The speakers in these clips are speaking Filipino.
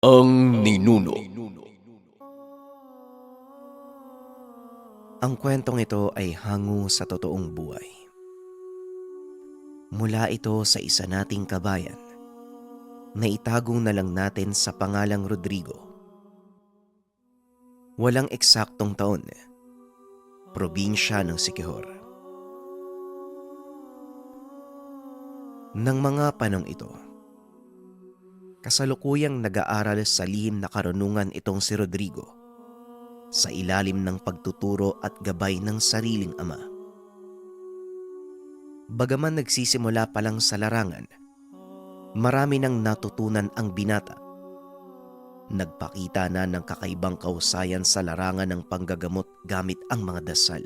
Ang Ninuno. Ang kwentong ito ay hango sa totoong buhay. Mula ito sa isa nating kabayan na itagong na lang natin sa pangalang Rodrigo. Walang eksaktong taon, probinsya ng Siquijor. Nang mga panong ito, kasalukuyang nag-aaral sa lihim na karunungan itong si Rodrigo sa ilalim ng pagtuturo at gabay ng sariling ama. Bagaman nagsisimula pa lang sa larangan, marami nang natutunan ang binata. Nagpakita na ng kakaibang kahusayan sa larangan ng panggagamot gamit ang mga dasal.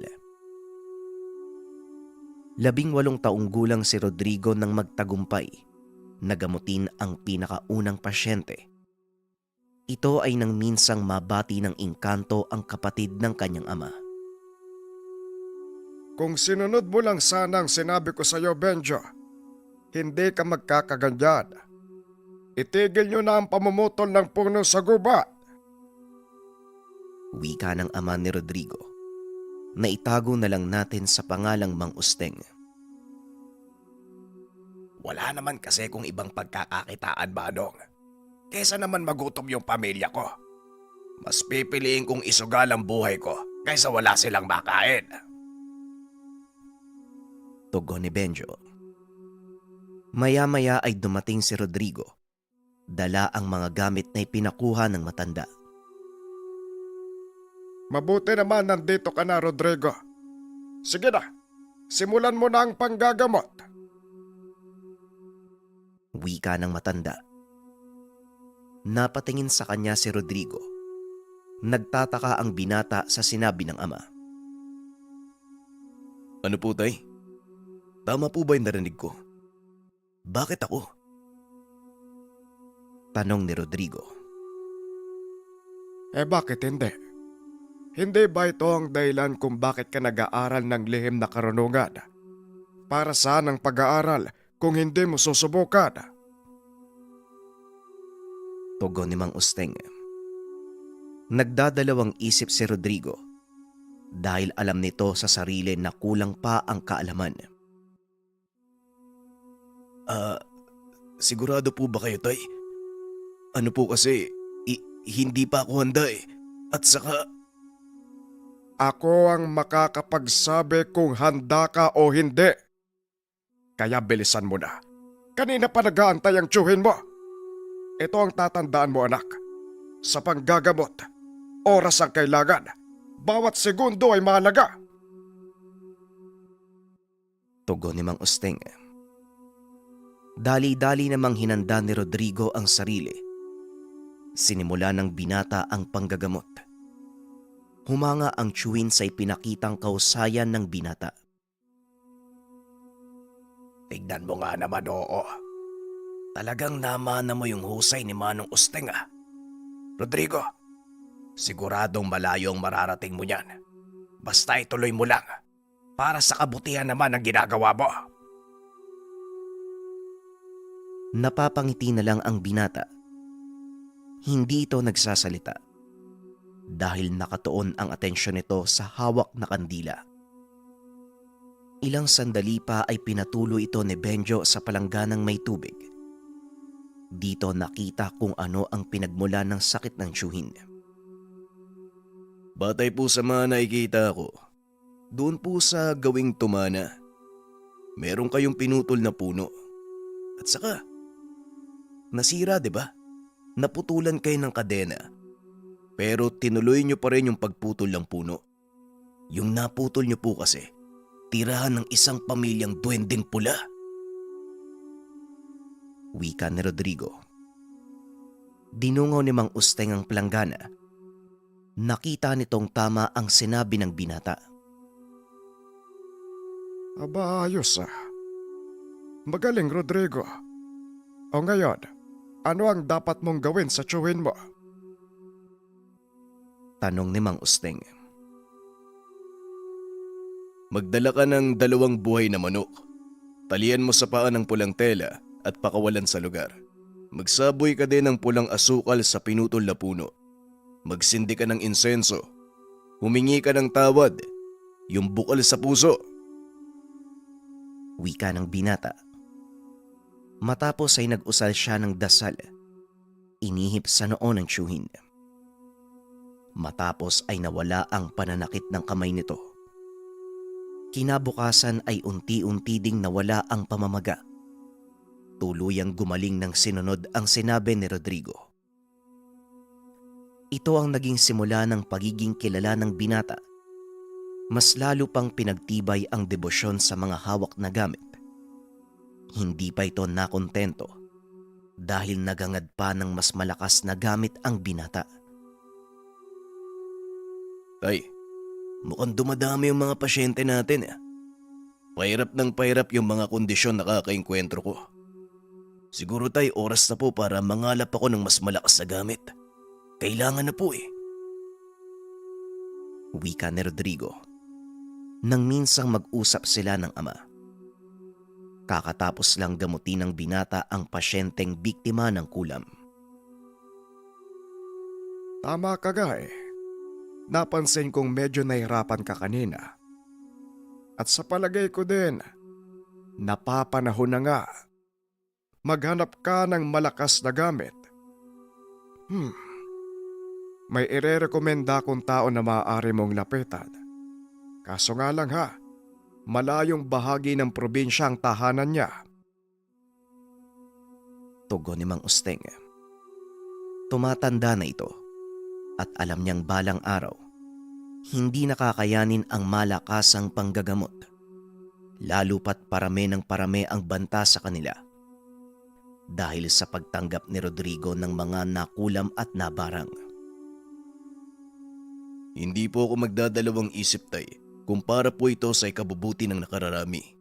18 taong gulang si Rodrigo nang magtagumpay na gamutin ang pinakaunang pasyente. Ito ay nang minsang mabati ng engkanto ang kapatid ng kanyang ama. Kung sinunod mo lang sana ang sinabi ko sa iyo, Benjo, hindi ka magkakaganyan. Itigil nyo na ang pamumutol ng puno sa gubat. Wika ng ama ni Rodrigo na itago na lang natin sa pangalang Mang Usteng. Wala naman kasi kung ibang pagkakakitaan, Manong. Kesa naman magutom yung pamilya ko. Mas pipiliin kong isugal ang buhay ko kaysa wala silang makain. Tugon ni Benjo. Maya-maya ay dumating si Rodrigo. Dala ang mga gamit na ipinakuha ng matanda. Mabuti naman nandito ka na, Rodrigo. Sige na, simulan mo na ang panggagamot. Wika ng matanda. Napatingin sa kanya si Rodrigo. Nagtataka ang binata sa sinabi ng ama. Ano po, tay? Tama po ba yung narinig ko? Bakit ako? Tanong ni Rodrigo. Bakit hindi? Hindi ba ito ang dahilan kung bakit ka nag-aaral ng lihim na karunungan? Para saan ang pag-aaral kung hindi mo susubukan? Tugon ni Mang Usteng. Nagdadalawang isip si Rodrigo dahil alam nito sa sarili na kulang pa ang kaalaman. Sigurado po ba kayo, tay? Ano po kasi, hindi pa ako handa eh. At saka, Ako ang makakapagsabi kung handa ka o hindi. Kaya bilisan mo na. Kanina pa nag-aantay ang tiyuhin mo. Ito ang tatandaan mo, anak. Sa panggagamot, oras ang kailangan. Bawat segundo ay mahalaga. Tugon ni Mang Usteng. Dali-dali namang hinanda ni Rodrigo ang sarili. Sinimula ng binata ang panggagamot. Humanga ang tiyuhin sa ipinakitang kahusayan ng binata. Tignan mo nga naman, oo. Talagang namana mo yung husay ni Manong Usteng, ah. Rodrigo, siguradong malayo ang mararating mo niyan. Basta ituloy mo lang. Para sa kabutihan naman ang ginagawa mo. Napapangiti na lang ang binata. Hindi ito nagsasalita dahil nakatuon ang atensyon nito sa hawak na kandila. Ilang sandali pa ay pinatuloy ito ni Benjo sa palangganang may tubig. Dito nakita kung ano ang pinagmula ng sakit ng tiyuhin. batay po sa mga nakikita ko, doon po sa gawing tumana, meron kayong pinutol na puno. At saka, nasira, di ba? Naputulan kayo ng kadena. Pero tinuloy nyo pa rin yung pagputol ng puno. Yung naputol nyo po kasi, tirahan ng isang pamilyang duwendeng pula. Wika ni Rodrigo. Dinungaw ni Mang Usteng ang palanggana. Nakita nitong tama ang sinabi ng binata. Aba, ayos ah. Magaling, Rodrigo. O ngayon, ano ang dapat mong gawin sa tiyuhin mo? Tanong ni Mang Usteng. Magdala ka ng 2 buhay na manok. Talian mo sa paa ng pulang tela at pakawalan sa lugar. Magsaboy ka din ng pulang asukal sa pinutol na puno. Magsindi ka ng insenso. Humingi ka ng tawad. Yung bukal sa puso. Wika ng binata. Matapos ay nag-usal siya ng dasal. Inihip sa noo ng tiyuhin. Matapos ay nawala ang pananakit ng kamay nito. Kinabukasan ay unti-unti ding nawala ang pamamaga. Tuluyang gumaling ng sinunod ang sinabi ni Rodrigo. Ito ang naging simula ng pagiging kilala ng binata. Mas lalo pang pinagtibay ang debosyon sa mga hawak na gamit. Hindi pa ito nakontento dahil nagangad pa ng mas malakas na gamit ang binata. Tay, mukhang dumadami yung mga pasyente natin. Pahirap ng pahirap yung mga kondisyon na kakainkwentro ko. Siguro tay, oras na po para mangalap ako ng mas malakas na gamit. Kailangan na po eh. Wika ni Rodrigo. Nang minsang mag-usap sila ng ama. Kakatapos lang gamutin ng binata ang pasyenteng biktima ng kulam. Tama ka nga eh. Napansin kong medyo nahirapan ka kanina. At sa palagay ko din, napapanahon na nga. Maghanap ka ng malakas na gamit. May irerekomenda kong tao na maaari mong lapitan. Kaso nga lang ha, malayong bahagi ng probinsya ang tahanan niya. Tugon ni Mang Usteng. Tumatanda na ito at alam niyang balang araw, hindi nakakayanin ang malakasang panggagamot. Lalo pat parami ng parami ang banta sa kanila. Dahil sa pagtanggap ni Rodrigo ng mga nakulam at nabarang. Hindi po ako magdadalawang isip tay kung para po ito sa ikabubuti ng nakararami.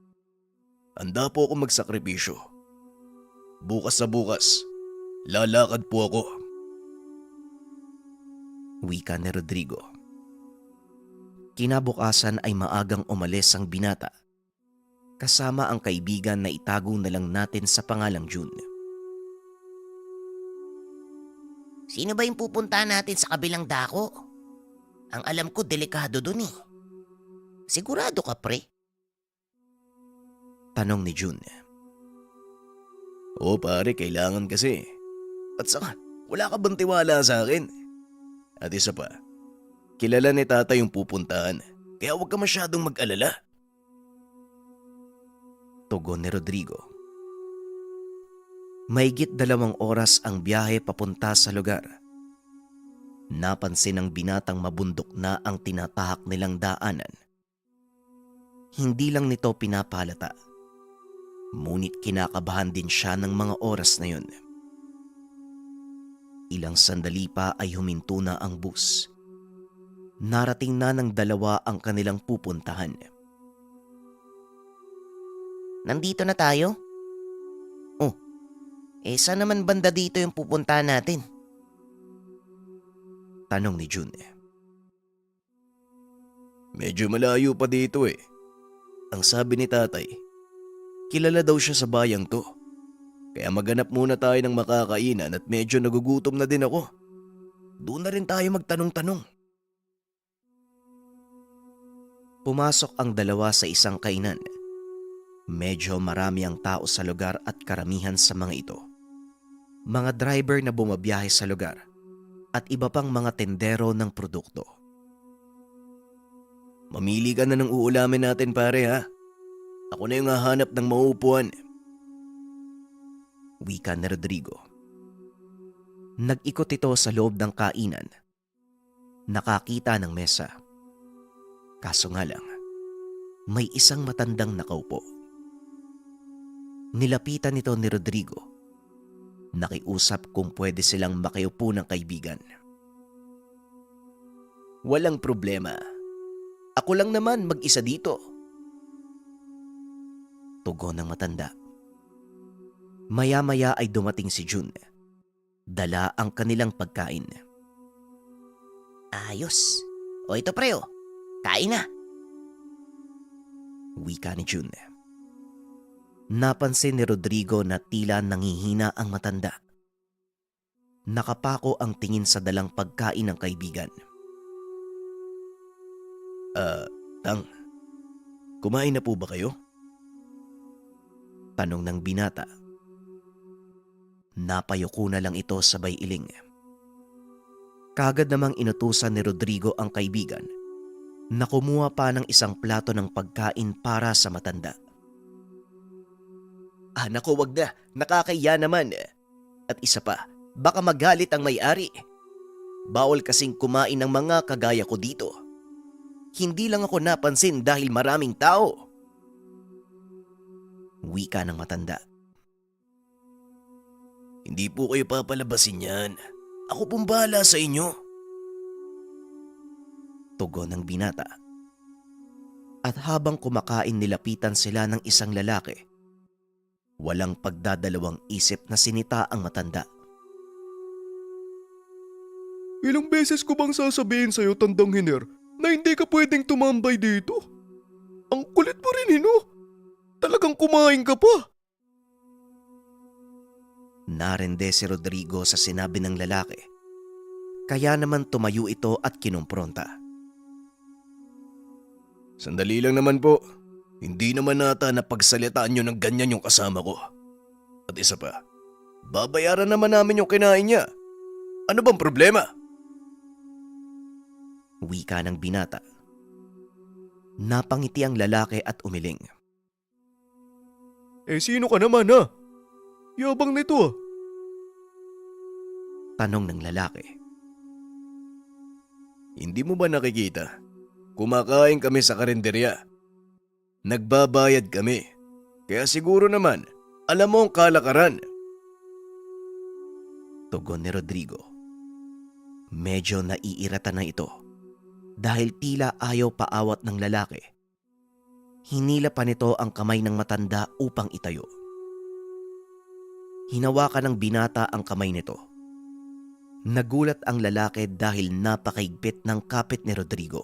Handa po ako magsakripisyo. Bukas sa bukas, lalakad po ako. Wika ni Rodrigo. Kinabukasan ay maagang umalis ang binata. Kasama ang kaibigan na itago na lang natin sa pangalang June. Sino ba yung pupuntahan natin sa kabilang dako? Ang alam ko, delikado dun eh. Sigurado ka, pre? Tanong ni June. Oo pare, kailangan kasi. At saka, wala ka bang tiwala sa akin? At isa pa, kilala ni tata yung pupuntahan. Kaya huwag ka masyadong mag-alala. Tugon ni Rodrigo. Mahigit 2 oras ang biyahe papunta sa lugar. Napansin ng binatang mabundok na ang tinatahak nilang daanan. Hindi lang nito pinapalata. Ngunit kinakabahan din siya ng mga oras na yun. Ilang sandali pa ay huminto na ang bus. Narating na ng 2 ang kanilang pupuntahan. Nandito na tayo? Oh, saan naman banda dito yung pupuntahan natin? Tanong ni June. Medyo malayo pa dito eh. Ang sabi ni tatay, kilala daw siya sa bayang to. Kaya maghanap muna tayo ng makakainan at medyo nagugutom na din ako. Doon na rin tayo magtanong-tanong. Pumasok ang 2 sa isang kainan. Medyo marami ang tao sa lugar at karamihan sa mga ito. Mga driver na bumabiyahe sa lugar at iba pang mga tendero ng produkto. Mamili ka na ng uulamin natin pare ha. Ako na yung hahanap ng mauupuan. Wika ni Rodrigo. Nag-ikot ito sa loob ng kainan. Nakakita ng mesa. Kaso nga lang, may isang matandang nakaupo. Nilapitan nito ni Rodrigo. Nakiusap kung pwede silang makiupo ng kaibigan. Walang problema. Ako lang naman mag-isa dito. Tugon ng matanda. Maya-maya ay dumating si June. Dala ang kanilang pagkain. Ayos. O ito pre, kain na. Wika ni June. Napansin ni Rodrigo na tila nangihina ang matanda. Nakapako ang tingin sa dalang pagkain ng kaibigan. Tang, kumain na po ba kayo? Tanong ng binata. Napayuko na lang ito sabay iling. Kagad namang inutusan ni Rodrigo ang kaibigan na kumuha pa ng isang plato ng pagkain para sa matanda. Nako, wag na. Nakakahiya naman. At isa pa, baka magalit ang may-ari. Bawal kasing kumain ng mga kagaya ko dito. Hindi lang ako napansin dahil maraming tao. Wika ng matanda. Hindi po kayo papalabasin yan. Ako pong bahala sa inyo. Tugon ng binata. At habang kumakain nilapitan sila ng isang lalaki, walang pagdadalawang isip na sinita ang matanda. Ilang beses ko bang sasabihin sa'yo, Tandang Hiner, na hindi ka pwedeng tumambay dito? Ang kulit mo rin, Hino. Talagang kumain ka pa. Narende si Rodrigo sa sinabi ng lalaki. Kaya naman tumayo ito at kinumpronta. Sandali lang naman po. Hindi naman nata na pagsalitaan nyo ng ganyan yung kasama ko. At isa pa, babayaran naman namin yung kinain niya. Ano bang problema? Wika ng binata. Napangiti ang lalaki at umiling. Sino ka naman ha? Yabang nito ah. Tanong ng lalaki. Hindi mo ba nakikita? Kumakain kami sa karinderya. Nagbabayad kami. Kaya siguro naman, alam mo ang kalakaran. Tugon ni Rodrigo. Medyo naiirata na ito dahil tila ayaw paawat ng lalaki. Hinila pa nito ang kamay ng matanda upang itayo. Hinawakan ng binata ang kamay nito. Nagulat ang lalaki dahil napakaigpit ng kapit ni Rodrigo.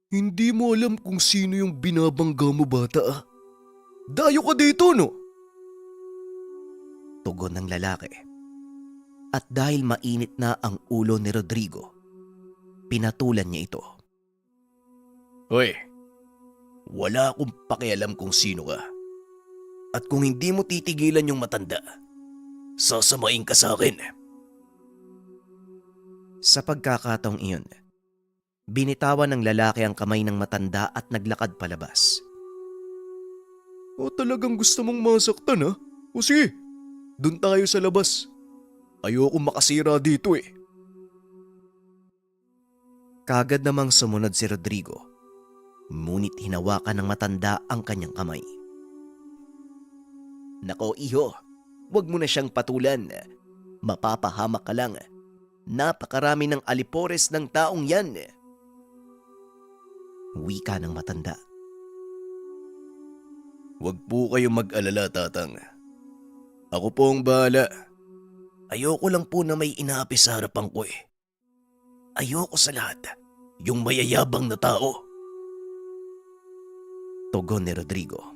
Hindi mo alam kung sino yung binabangga mo, bata ah. Dayo ka dito, no? Tugon ng lalaki. At dahil mainit na ang ulo ni Rodrigo, pinatulan niya ito. Hoy, wala akong pakialam kung sino ka. At kung hindi mo titigilan yung matanda, sasamain ka sa akin. Sa pagkakataong iyon, binitawan ng lalaki ang kamay ng matanda at naglakad palabas. O talagang gusto mong masaktan ha? O sige, dun tayo sa labas. Ayoko makasira dito eh. Kagad namang sumunod si Rodrigo, ngunit hinawakan ng matanda ang kanyang kamay. Nako iho, wag mo na siyang patulan. Mapapahamak ka lang. Napakarami ng alipores ng taong yan. Wika ng matanda. Wag po kayong mag-alala, tatang. Ako po ang bahala. Ayoko lang po na may inaapi sa harapan ko eh. Ayoko sa lahat, yung mayayabang na tao. Tugon ni Rodrigo.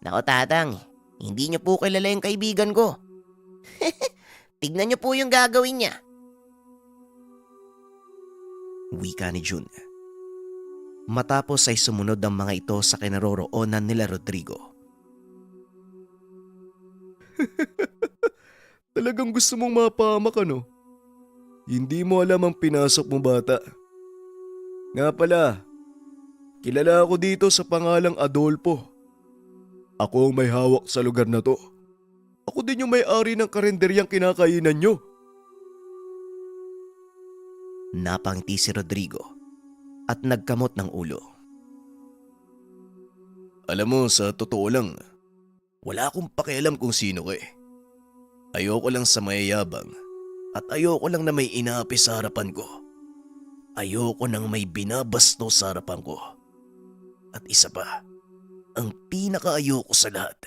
Nako tatang, hindi niyo po kilala yung kaibigan ko. Tignan niyo po yung gagawin niya. Wika ni Jun. Matapos ay sumunod ang mga ito sa kinaroroonan nila Rodrigo. Talagang gusto mong mapahamak ano? Hindi mo alam ang pinasok mo, bata. Nga pala, kilala ako dito sa pangalang Adolfo. Ako ang may hawak sa lugar na to. Ako din yung may-ari ng karenderyang kinakainan nyo. Napangiti si Rodrigo at nagkamot ng ulo. Alam mo, sa totoo lang, wala akong pakialam kung sino ka eh. Ayoko lang sa mayayabang at ayoko lang na may inaapi sa harapan ko. Ayoko nang may binabasto sa harapan ko. At isa pa, ang pinakaayoko sa lahat,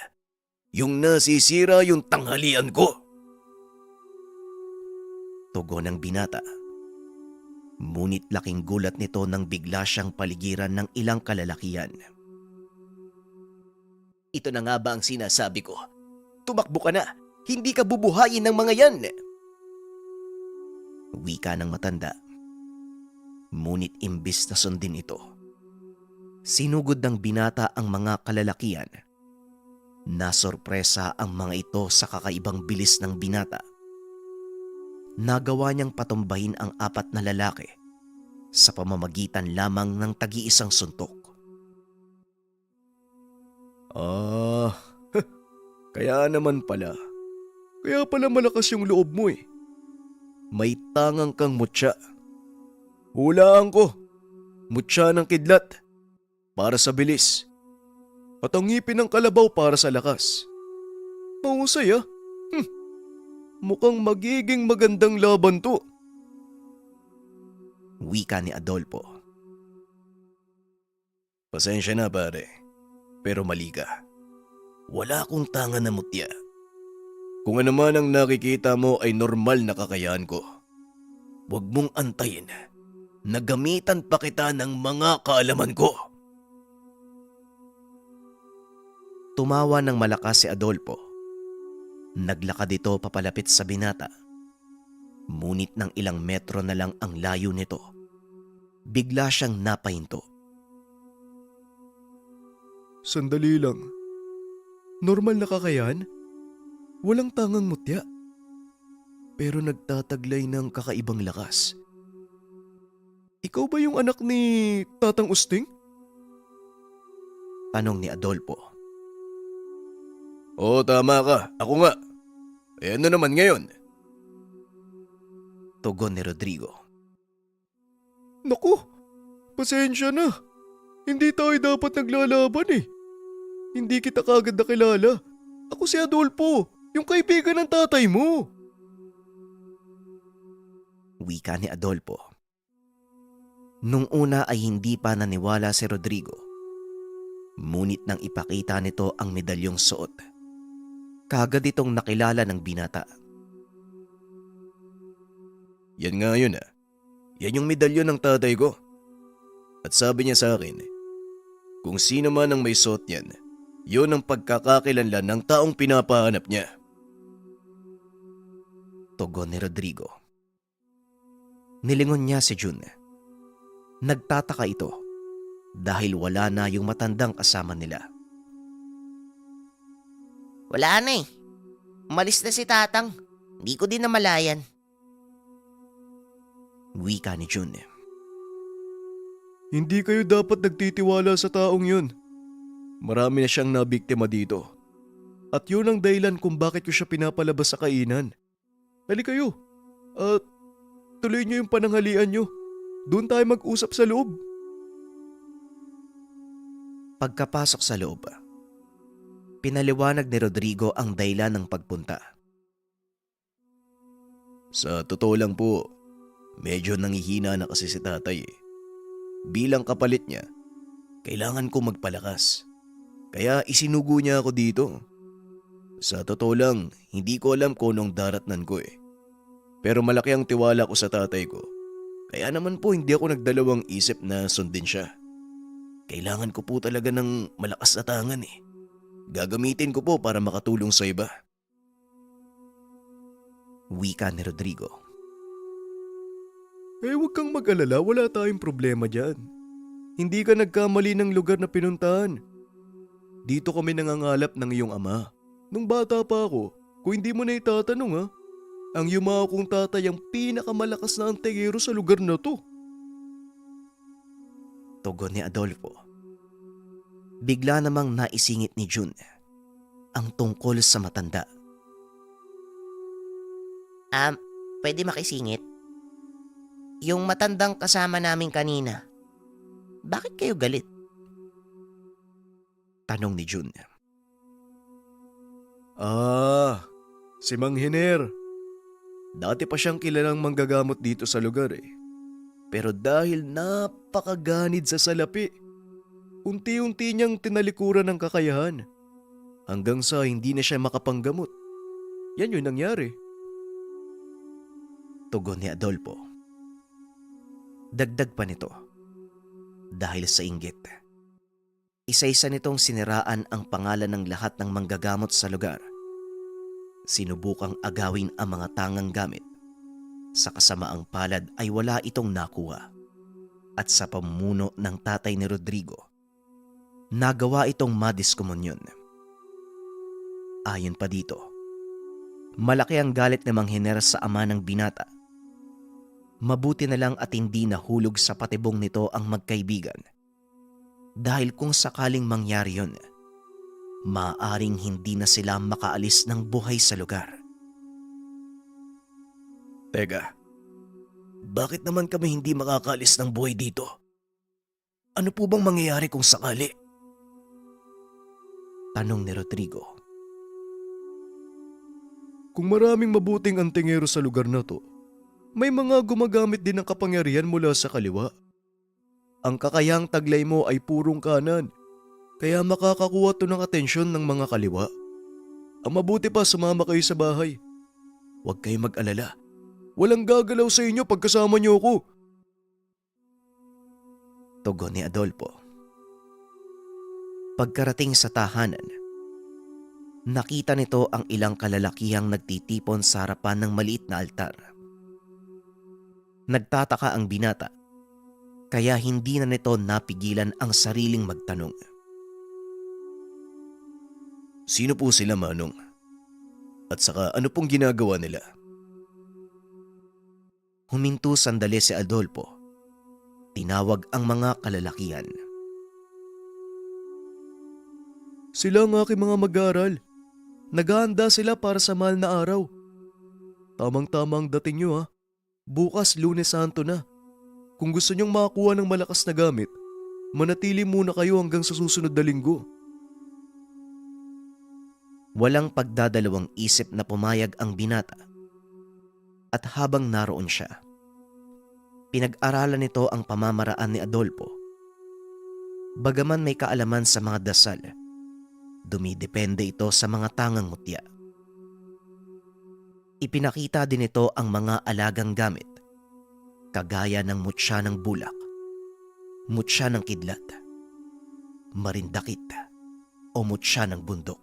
yung nasisira yung tanghalian ko. Tugon ng binata. Ngunit laking gulat nito nang bigla siyang paligiran ng ilang kalalakihan. Ito na nga ba ang sinasabi ko? Tumakbo ka na! Hindi ka bubuhayin ng mga yan. Wika ng matanda. Ngunit imbis na sundin ito, sinugod ng binata ang mga kalalakian. Nasorpresa ang mga ito sa kakaibang bilis ng binata. Nagawa niyang patumbahin ang 4 na lalaki sa pamamagitan lamang ng tagi-isang suntok. Kaya naman pala. Kaya pala malakas yung loob mo eh. May tangang kang mutya. Hulaan ko. Mutya ng kidlat. Para sa bilis. At ang ngipin ng kalabaw para sa lakas. Mahusay ah. Mukhang magiging magandang laban to. Wika ni Adolfo. Pasensya na pare. Pero mali ka. Wala akong tanga na mutya. Kung ano man ang nakikita mo ay normal na kakayahan ko. Huwag mong antayin na gamitan pa kita ng mga kaalaman ko. Tumawa ng malakas si Adolfo. Naglakad ito papalapit sa binata. Ngunit ng ilang metro na lang ang layo nito, bigla siyang napahinto. Sandali lang. Normal na kakayahan? Walang tangang mutya. Pero nagtataglay ng kakaibang lakas. Ikaw ba yung anak ni Tatang Usting? Tanong ni Adolfo. Oo, tama ka. Ako nga. Eh ano naman ngayon? Tugon ni Rodrigo. Naku, pasensya na. Hindi tayo dapat naglalaban eh. Hindi kita kagad nakilala. Ako si Adolfo, yung kaibigan ng tatay mo. Wika ni Adolfo. Nung una ay hindi pa naniwala si Rodrigo. Ngunit nang ipakita nito ang medalyong suot, kagad itong nakilala ng binata. Yan nga yun ah. Yan yung medalyon ng tatay ko. At sabi niya sa akin, kung sino man ang may suot niyan, yun ang pagkakakilanlan ng taong pinapahanap niya. Tugon ni Rodrigo. Nilingon niya si Jun. Nagtataka ito dahil wala na yung matandang kasama nila. Wala na eh. Umalis na si Tatang. Hindi ko din namalayan. Wika ni Jun. Hindi kayo dapat nagtitiwala sa taong yun. Marami na siyang nabiktima dito. At yun ang dahilan kung bakit ko siya pinapalabas sa kainan. Hali kayo. At tuloy niyo yung pananghalian niyo. Doon tayo mag-usap sa loob. Pagkapasok sa loob, pinaliwanag ni Rodrigo ang dahilan ng pagpunta. Sa totoo lang po, medyo nangihina na kasi si tatay eh. Bilang kapalit niya, kailangan ko magpalakas. Kaya isinugo niya ako dito. Sa totoo lang, hindi ko alam kung anong daratnan ko eh. Pero malaki ang tiwala ko sa tatay ko. Kaya naman po hindi ako nagdalawang isip na sundin siya. Kailangan ko po talaga ng malakas na tangan eh. Gagamitin ko po para makatulong sa iba. Wika ni Rodrigo. Eh huwag kang mag-alala, wala tayong problema dyan. Hindi ka nagkamali ng lugar na pinuntahan. Dito kami nangangalap ng iyong ama. Nung bata pa ako, kung hindi mo na itatanong ha, ang yumao kong tatay ang pinakamalakas na antegero sa lugar na to. Tugon ni Adolfo. Bigla namang naisingit ni Jun ang tungkol sa matanda. Pwede makisingit? Yung matandang kasama namin kanina, bakit kayo galit? Tanong ni Jun. Si Mang Hiner. Dati pa siyang kilalang manggagamot dito sa lugar eh. Pero dahil napakaganid sa salapi, unti-unti niyang tinalikuran ng kakayahan. Hanggang sa hindi na siya makapanggamot. Yan yung nangyari. Tugon ni Adolfo. Dagdag pa nito, dahil sa inggit, isa-isa nitong siniraan ang pangalan ng lahat ng manggagamot sa lugar. sinubukang agawin ang mga tangang gamit. Sa kasamaang palad ay wala itong nakuha. At sa pamumuno ng tatay ni Rodrigo, nagawa itong madiskomunyon. Ayon pa dito, malaki ang galit ni Mang Hener sa ama ng binata. Mabuti na lang at hindi nahulog sa patibong nito ang magkaibigan. Dahil kung sakaling mangyari yun, maaaring hindi na sila makaalis ng buhay sa lugar. Teka, bakit naman kami hindi makakaalis ng buhay dito? Ano po bang mangyayari kung sakali? Tanong ni Rodrigo. Kung maraming mabuting antingero sa lugar na to, may mga gumagamit din ng kapangyarihan mula sa kaliwa. Ang kakayang taglay mo ay purong kanan, kaya makakakuha to ng atensyon ng mga kaliwa. Ang mabuti pa, sumama kayo sa bahay. Huwag kayong mag-alala. Walang gagalaw sa inyo pagkasama niyo ako. Tugon ni Adolfo. Pagkarating sa tahanan, nakita nito ang ilang kalalakihang nagtitipon sa harapan ng maliit na altar. Nagtataka ang binata, kaya hindi na nito napigilan ang sariling magtanong. Sino po sila, Manong? At saka ano pong ginagawa nila? Huminto sandali si Adolfo. Tinawag ang mga kalalakihan. Sila ang aking mga mag-aaral. Naghahanda sila para sa mahal na araw. Tamang-tama ang dating nyo ha. Bukas Lunes Santo na. Kung gusto nyong makakuha ng malakas na gamit, manatili muna kayo hanggang sa susunod na linggo. Walang pagdadalawang isip na pumayag ang binata. At habang naroon siya, pinag-aralan nito ang pamamaraan ni Adolfo. Bagaman may kaalaman sa mga dasal, dumidepende ito sa mga tangang mutya. Ipinakita din ito ang mga alagang gamit, kagaya ng mutya ng bulak, mutya ng kidlat, marindakit, o mutya ng bundok.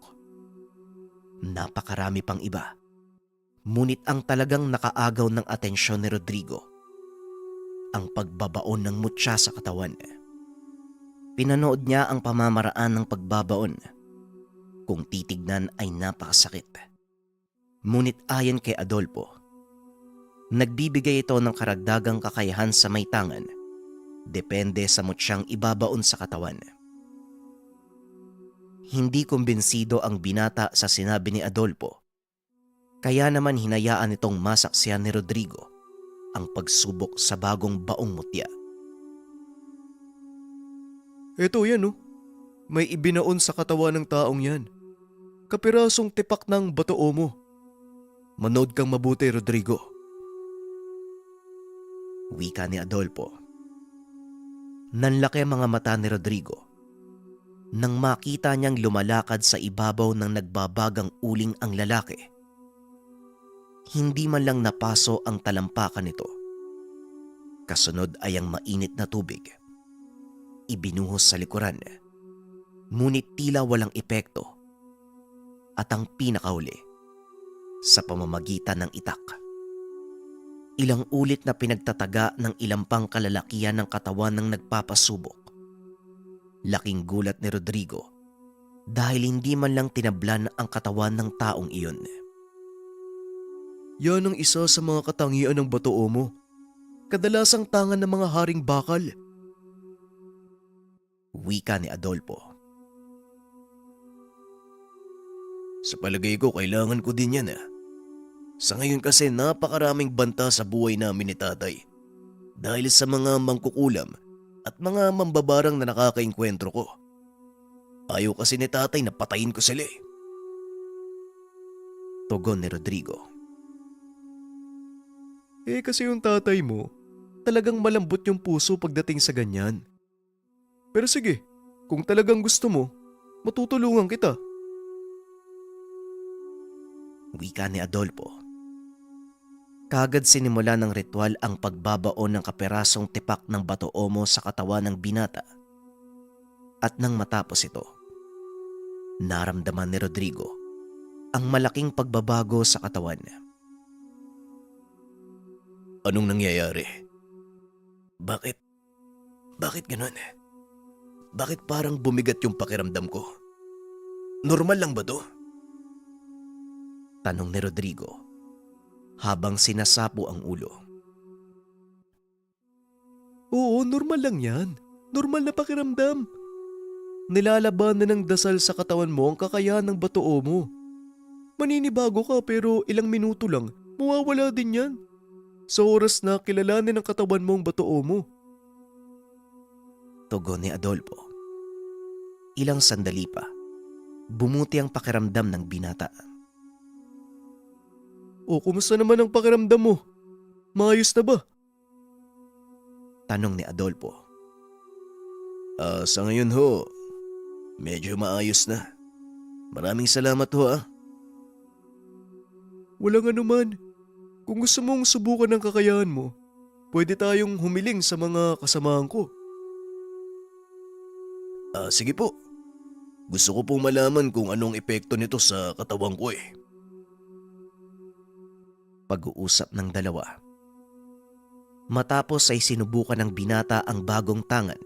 Napakarami pang iba. Ngunit ang talagang nakaagaw ng atensyon ni Rodrigo, ang pagbabaon ng mutya sa katawan. Pinanood niya ang pamamaraan ng pagbabaon. Kung titignan ay napakasakit. Ngunit ayon kay Adolfo, nagbibigay ito ng karagdagang kakayahan sa may tangan, depende sa mutyang ibabaon sa katawan. Hindi kumbinsido ang binata sa sinabi ni Adolfo. Kaya naman hinayaan itong masaksihan ni Rodrigo ang pagsubok sa bagong baong mutya. Eto yan oh. May ibinaon sa katawan ng taong yan. Kapirasong tipak ng batoo mo. Manood kang mabuti, Rodrigo. Wika ni Adolfo. Nanlaki ang mga mata ni Rodrigo nang makita niyang lumalakad sa ibabaw ng nagbabagang uling ang lalaki. Hindi man lang napaso ang talampakan nito. Kasunod ay ang mainit na tubig. Ibinuhos sa likuran, ngunit tila walang epekto. At ang pinakahuli, sa pamamagitan ng itak. Ilang ulit na pinagtataga ng ilang pang kalalakihan ng katawan ng nagpapasubok. Laking gulat ni Rodrigo dahil hindi man lang tinablan ang katawan ng taong iyon. Yan ang isa sa mga katangian ng batoo mo. Kadalasang tangan ng mga haring bakal. Wika ni Adolfo. Sa palagay ko, kailangan ko din yan. Sa ngayon kasi napakaraming banta sa buhay namin ni tatay. Dahil sa mga mangkukulam at mga mambabarang na nakakainkwentro ko. Ayaw kasi ni tatay na patayin ko sila eh. Tugon ni Rodrigo. Kasi yung tatay mo, talagang malambot yung puso pagdating sa ganyan. Pero sige, kung talagang gusto mo, matutulungan kita. Wika ni Adolfo. Kagad sinimula ng ritual ang pagbabaon ng kaperasong tipak ng batoomo sa katawan ng binata. At nang matapos ito, naramdaman ni Rodrigo ang malaking pagbabago sa katawan. Anong nangyayari? Bakit? Bakit ganun? Bakit parang bumigat yung pakiramdam ko? Normal lang ba to? Tanong ni Rodrigo habang sinasapo ang ulo. Oo, normal lang yan. Normal na pakiramdam. Nilalabanan ng dasal sa katawan mo ang kakayahan ng batoo mo. Maninibago ka pero ilang minuto lang, mawawala din yan. Sa oras na kilalanin ng katawan mo ang batoo mo. Tugon ni Adolfo. Ilang sandali pa, bumuti ang pakiramdam ng binata. O kumusta naman ang pakiramdam mo? Maayos na ba? Tanong ni Adolfo. Sa ngayon ho, medyo maayos na. Maraming salamat ho Walang anuman. Kung gusto mong subukan ng kakayahan mo, pwede tayong humiling sa mga kasamahan ko. Sige po. Gusto ko pong malaman kung anong epekto nito sa katawan ko eh. Pag-uusap ng dalawa. Matapos ay sinubukan ng binata ang bagong tangan.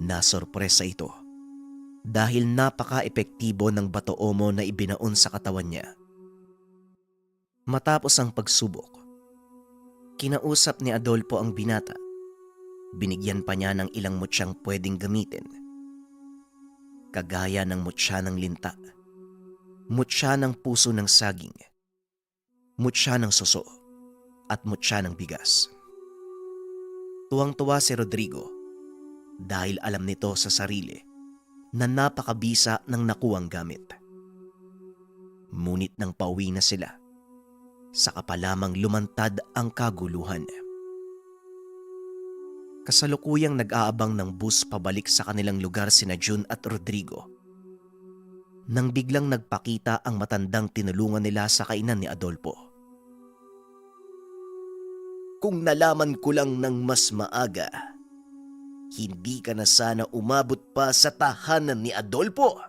Nasorpresa ito dahil napaka-epektibo ng batoo mo na ibinaon sa katawan niya. Matapos ang pagsubok, kinausap ni Adolfo ang binata. Binigyan pa niya ng ilang mutyang pwedeng gamitin. Kagaya ng mutya ng linta, mutya ng puso ng saging, mutya ng suso, at mutya ng bigas. Tuwang-tuwa si Rodrigo dahil alam nito sa sarili na napakabisa ng nakuwang gamit. Ngunit nang pauwi na sila, saka pa lamang lumantad ang kaguluhan. Kasalukuyang nag-aabang ng bus pabalik sa kanilang lugar sina June at Rodrigo nang biglang nagpakita ang matandang tinulungan nila sa kainan ni Adolfo. Kung nalaman ko lang ng mas maaga, hindi ka na sana umabot pa sa tahanan ni Adolfo.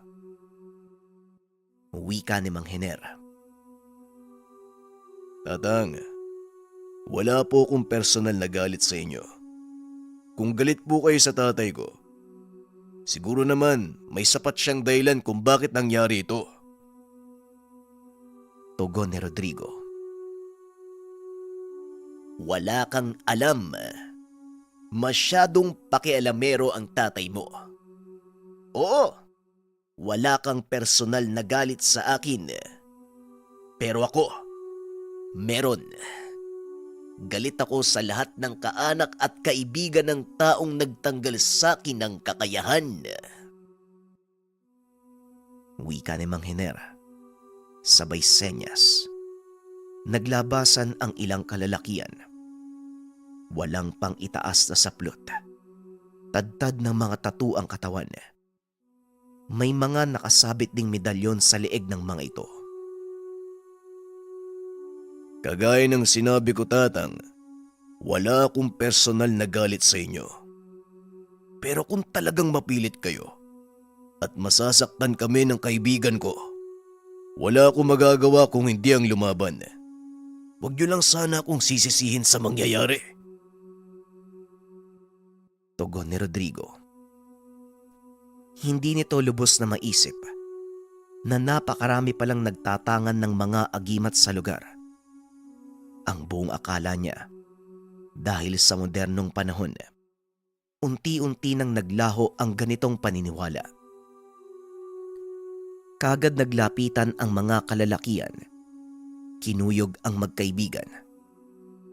Wika ni Mang Hiner. Tatang, wala po akong personal na galit sa inyo. Kung galit po kayo sa tatay ko, siguro naman may sapat siyang dahilan kung bakit nangyari ito. Tugon ni Rodrigo. Wala kang alam. Masyadong pakialamero ang tatay mo. Oo, wala kang personal na galit sa akin. Pero ako, meron. Galit ako sa lahat ng kaanak at kaibigan ng taong nagtanggal sa akin ng kakayahan. Wika ni Mang Hiner. Sabay senyas. Naglabasan ang ilang kalalakian. Walang pang itaas na saplot. Tadtad ng mga tattoo ang katawan. May mga nakasabit ding medalyon sa leeg ng mga ito. Kagaya ng sinabi ko, tatang, wala akong personal na galit sa inyo. Pero kung talagang mapilit kayo at masasaktan kami ng kaibigan ko, wala akong magagawa kung hindi ang lumaban. Huwag niyo lang sana akong sisisihin sa mangyayari. Tugon ni Rodrigo. Hindi nito lubos na maisip na napakarami palang nagtatangan ng mga agimat sa lugar. Ang buong akala niya, dahil sa modernong panahon, unti-unti nang naglaho ang ganitong paniniwala. Kagad naglapitan ang mga kalalakian. Kinuyog ang magkaibigan.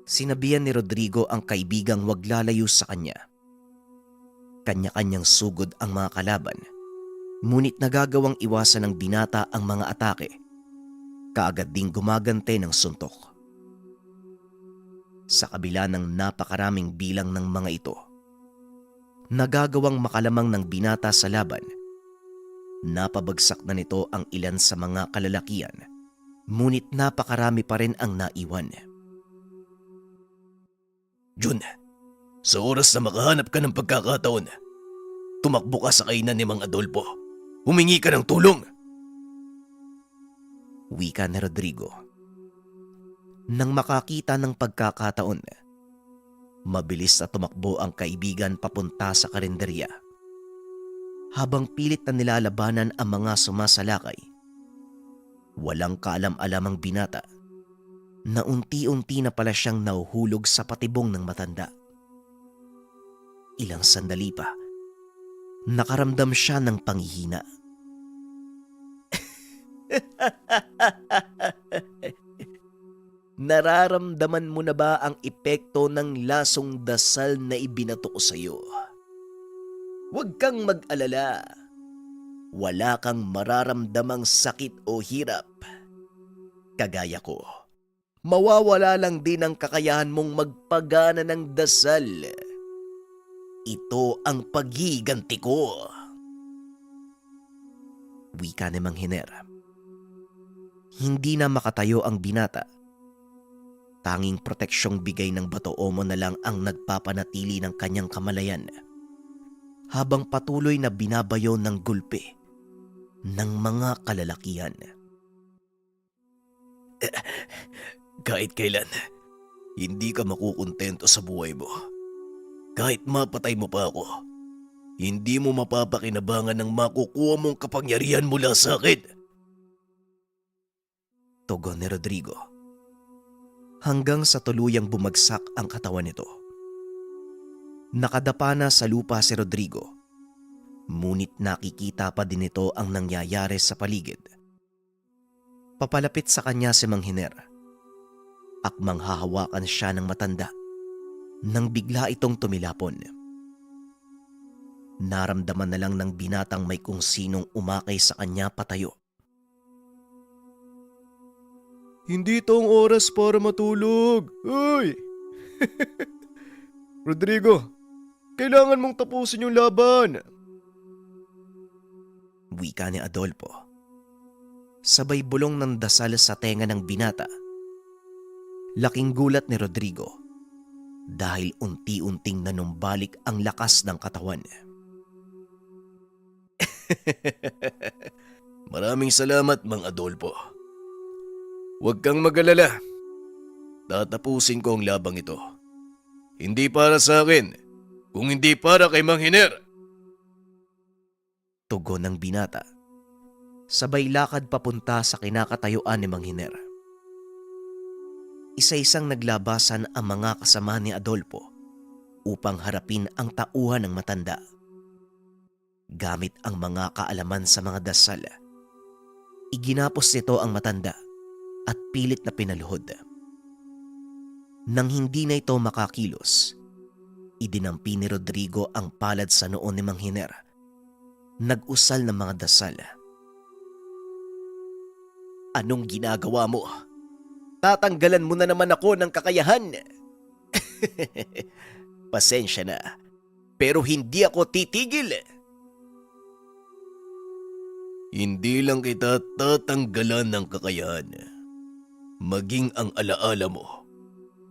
Sinabihan ni Rodrigo ang kaibigang wag lalayo sa kanya. Kanya-kanyang sugod ang mga kalaban, ngunit nagagawang iwasan ng binata ang mga atake. Kaagad ding gumagante ng suntok. Sa kabila ng napakaraming bilang ng mga ito, nagagawang makalamang ng binata sa laban. Napabagsak na nito ang ilan sa mga kalalakian, ngunit napakarami pa rin ang naiwan. Jun, sa oras na makahanap ka ng pagkakataon, tumakbo ka sa kainan ni Mang Adolfo. Humingi ka ng tulong. wika ni Rodrigo. Nang makakita ng pagkakataon, mabilis na tumakbo ang kaibigan papunta sa karinderya. Habang pilit na nilalabanan ang mga sumasalakay, walang kaalam-alam ang binata na unti-unti na pala siyang nahuhulog sa patibong ng matanda. Ilang sandali pa, nakaramdam siya ng panghihina. Nararamdaman mo na ba ang epekto ng lasong dasal na ibinato ko sa iyo? Huwag kang mag-alala. Wala kang mararamdamang sakit o hirap. Kagaya ko, mawawala lang din ang kakayahan mong magpagana ng dasal. Ito ang paghiganti ko. Wika ni Mang Hiner. Hindi na makatayo ang binata. Tanging proteksyong bigay ng Bato Omo na lang ang nagpapanatili ng kanyang kamalayan habang patuloy na binabayo ng gulpe ng mga kalalakihan. Kahit kailan, hindi ka makukontento sa buhay mo. Kahit mapatay mo pa ako, hindi mo mapapakinabangan ng makukuha mong kapangyarihan mula sa akin. Tugon ni Rodrigo. Hanggang sa tuluyang bumagsak ang katawan nito. Nakadapa na sa lupa si Rodrigo, ngunit nakikita pa din ito ang nangyayari sa paligid. Papalapit sa kanya si Mang Hiner. Akmang hahawakan siya ng matanda nang bigla itong tumilapon. Naramdaman na lang ng binatang may kung sinong umakay sa kanya patayo. Hindi ito ang oras para matulog. Uy! Rodrigo, kailangan mong tapusin yung laban. Wika ni Adolfo. Sabay bulong ng dasal sa tenga ng binata. Laking gulat ni Rodrigo dahil unti-unting nanumbalik ang lakas ng katawan. Maraming salamat, Mang Adolfo. Huwag kang mag-alala. Tatapusin ko ang labang ito. Hindi para sa akin, kung hindi para kay Mang Hiner. Tugon ng binata. Sabay lakad papunta sa kinakatayuan ni Mang Hiner. Isa-isang naglabasan ang mga kasama ni Adolfo upang harapin ang tauhan ng matanda. Gamit ang mga kaalaman sa mga dasal, iginapos nito ang matanda at pilit na pinaluhod. Nang hindi na ito makakilos, idinampi ni Rodrigo ang palad sa noo ni Mang Hiner. Nag-usal ng mga dasal. Anong ginagawa mo? Tatanggalan mo na naman ako ng kakayahan. Pasensya na, pero hindi ako titigil. Hindi lang kita tatanggalan ng kakayahan. Maging ang alaala mo.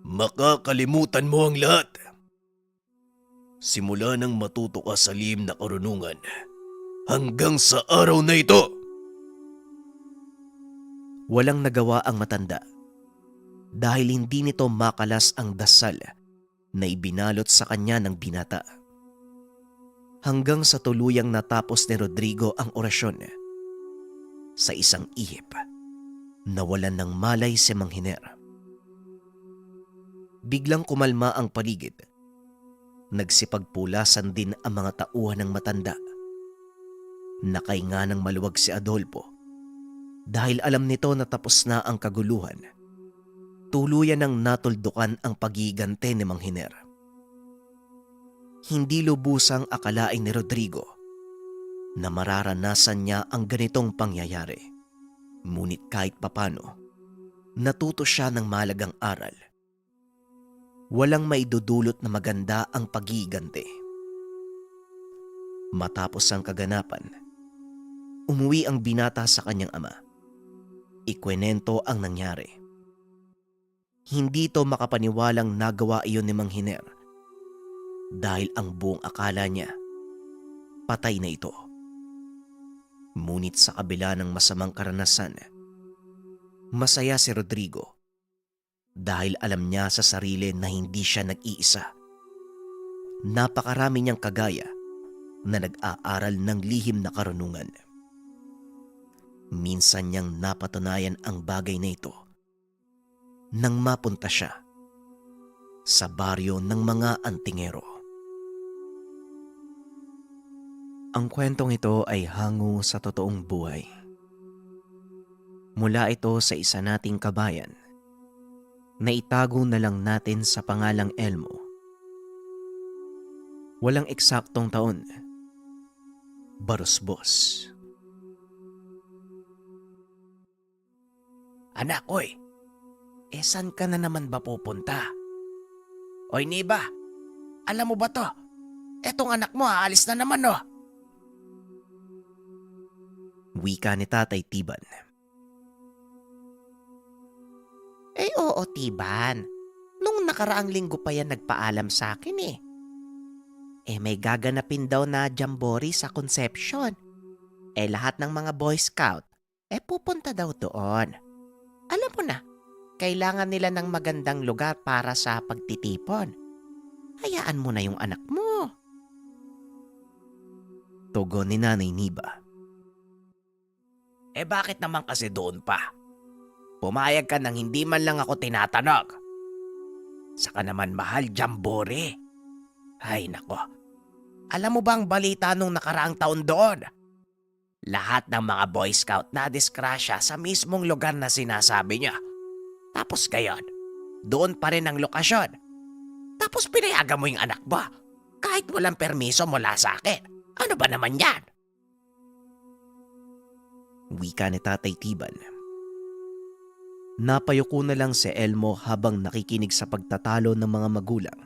Makakalimutan mo ang lahat. Simula nang matuto ka sa lihim na karunungan, hanggang sa araw na ito. Walang nagawa ang matanda dahil hindi nito makalas ang dasal na ibinalot sa kanya ng binata. Hanggang sa tuluyang natapos ni Rodrigo ang orasyon. Sa isang ihip, nawalan ng malay si Mang Hiner. Biglang kumalma ang paligid. Nagsipagpulasan din ang mga tauhan ng matanda. Nakainga ng maluwag si Adolfo dahil alam nito na tapos na ang kaguluhan. Tuluyan ng natuldukan ang pagigante ni Mang Hiner. Hindi lubusang akalain ni Rodrigo na mararanasan niya ang ganitong pangyayari. Ngunit kahit papano, natuto siya ng mahalagang aral. Walang maidudulot na maganda ang pagigante. Matapos ang kaganapan, umuwi ang binata sa kanyang ama. Ikwenento ang nangyari. Hindi ito makapaniwalang nagawa iyon ni Mang Hiner dahil ang buong akala niya, patay na ito. Ngunit sa kabila ng masamang karanasan, Masaya si Rodrigo dahil alam niya sa sarili na hindi siya nag-iisa. Napakarami niyang kagaya na nag-aaral ng lihim na karunungan. Minsan niyang napatunayan ang bagay na ito nang mapunta siya sa baryo ng mga antingero. Ang kwentong ito ay hango sa totoong buhay. Mula ito sa isa nating kabayan na itago na lang natin sa pangalang Elmo. Walang eksaktong taon. Barusbos. Anak, oy. Saan ka na naman ba pupunta? Oy, Niba. Alam mo ba to? Etong anak mo aalis na naman, no? Wika ni Tatay Tiban. Oo, Tiban. Nung nakaraang linggo pa yan nagpaalam sa akin eh. May gaganapin daw na jamboree sa Conception. Lahat ng mga Boy Scout, pupunta daw doon. Alam mo na, kailangan nila ng magandang lugar para sa pagtitipon. Hayaan mo na yung anak mo. Tugon ni Nanay Niba. Bakit naman kasi doon pa? Pumayag ka nang hindi man lang ako tinatanong. Saka naman mahal, jamboree. Ay nako, alam mo ba ang balita nung nakaraang taon doon? Lahat ng mga Boy Scout na disgrasya sa mismong lugar na sinasabi niya. Tapos gayon, doon pa rin ang lokasyon. Tapos pinayagan mo yung anak mo, kahit walang permiso mula sa akin. Ano ba naman yan? Wika ni Tatay Tiban. Napayuko na lang si Elmo habang nakikinig sa pagtatalo ng mga magulang.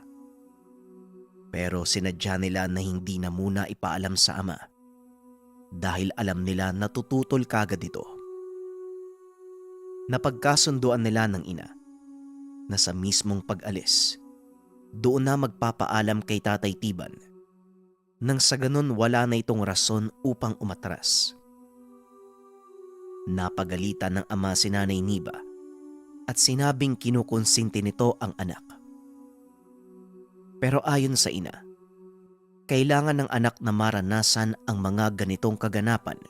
Pero sinadya nila na hindi na muna ipaalam sa ama dahil alam nila na tututol kagad ito. Napagkasunduan nila ng ina na sa mismong pag-alis, doon na magpapaalam kay Tatay Tiban nang sa ganun wala na itong rason upang umatras. Napagalitan ng ama si Nanay Niba at sinabing kinukonsinti nito ang anak. Pero ayon sa ina, kailangan ng anak na maranasan ang mga ganitong kaganapan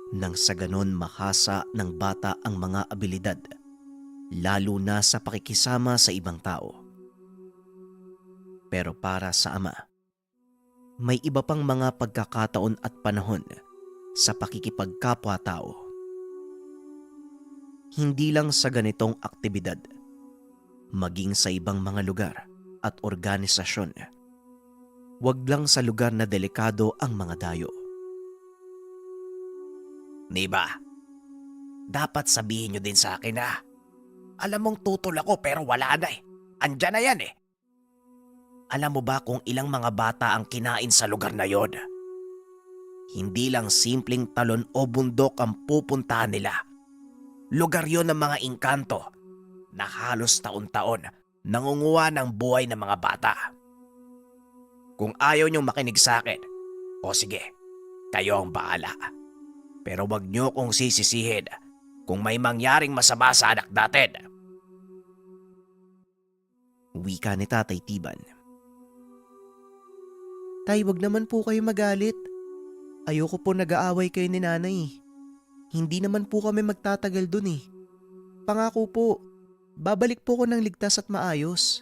nang sa ganon mahasa ng bata ang mga abilidad, lalo na sa pakikisama sa ibang tao. Pero para sa ama, may iba pang mga pagkakataon at panahon sa pakikipagkapwa-tao. Hindi lang sa ganitong aktibidad, maging sa ibang mga lugar at organisasyon. Huwag lang sa lugar na delikado ang mga dayo. Niba, dapat sabihin nyo din sa akin na alam mong tutol ako pero wala na eh. Andyan na yan eh. Alam mo ba kung ilang mga bata ang kinain sa lugar na yon? Hindi lang simpleng talon o bundok ang pupuntahan nila. Lugar yon ng mga engkanto na halos taon-taon nangunguha ng buhay ng mga bata. Kung ayaw niyong makinig sa akin, o sige, kayo ang bahala. Pero wag niyo kong sisisihin kung may mangyaring masama sa anak natin. Wika ni Tatay Tiban. Tay, wag naman po kayo magalit. Ayoko po nag-aaway kayo ni nanay. Hindi naman po kami magtatagal dun eh. Pangako po, babalik po ko ng ligtas at maayos.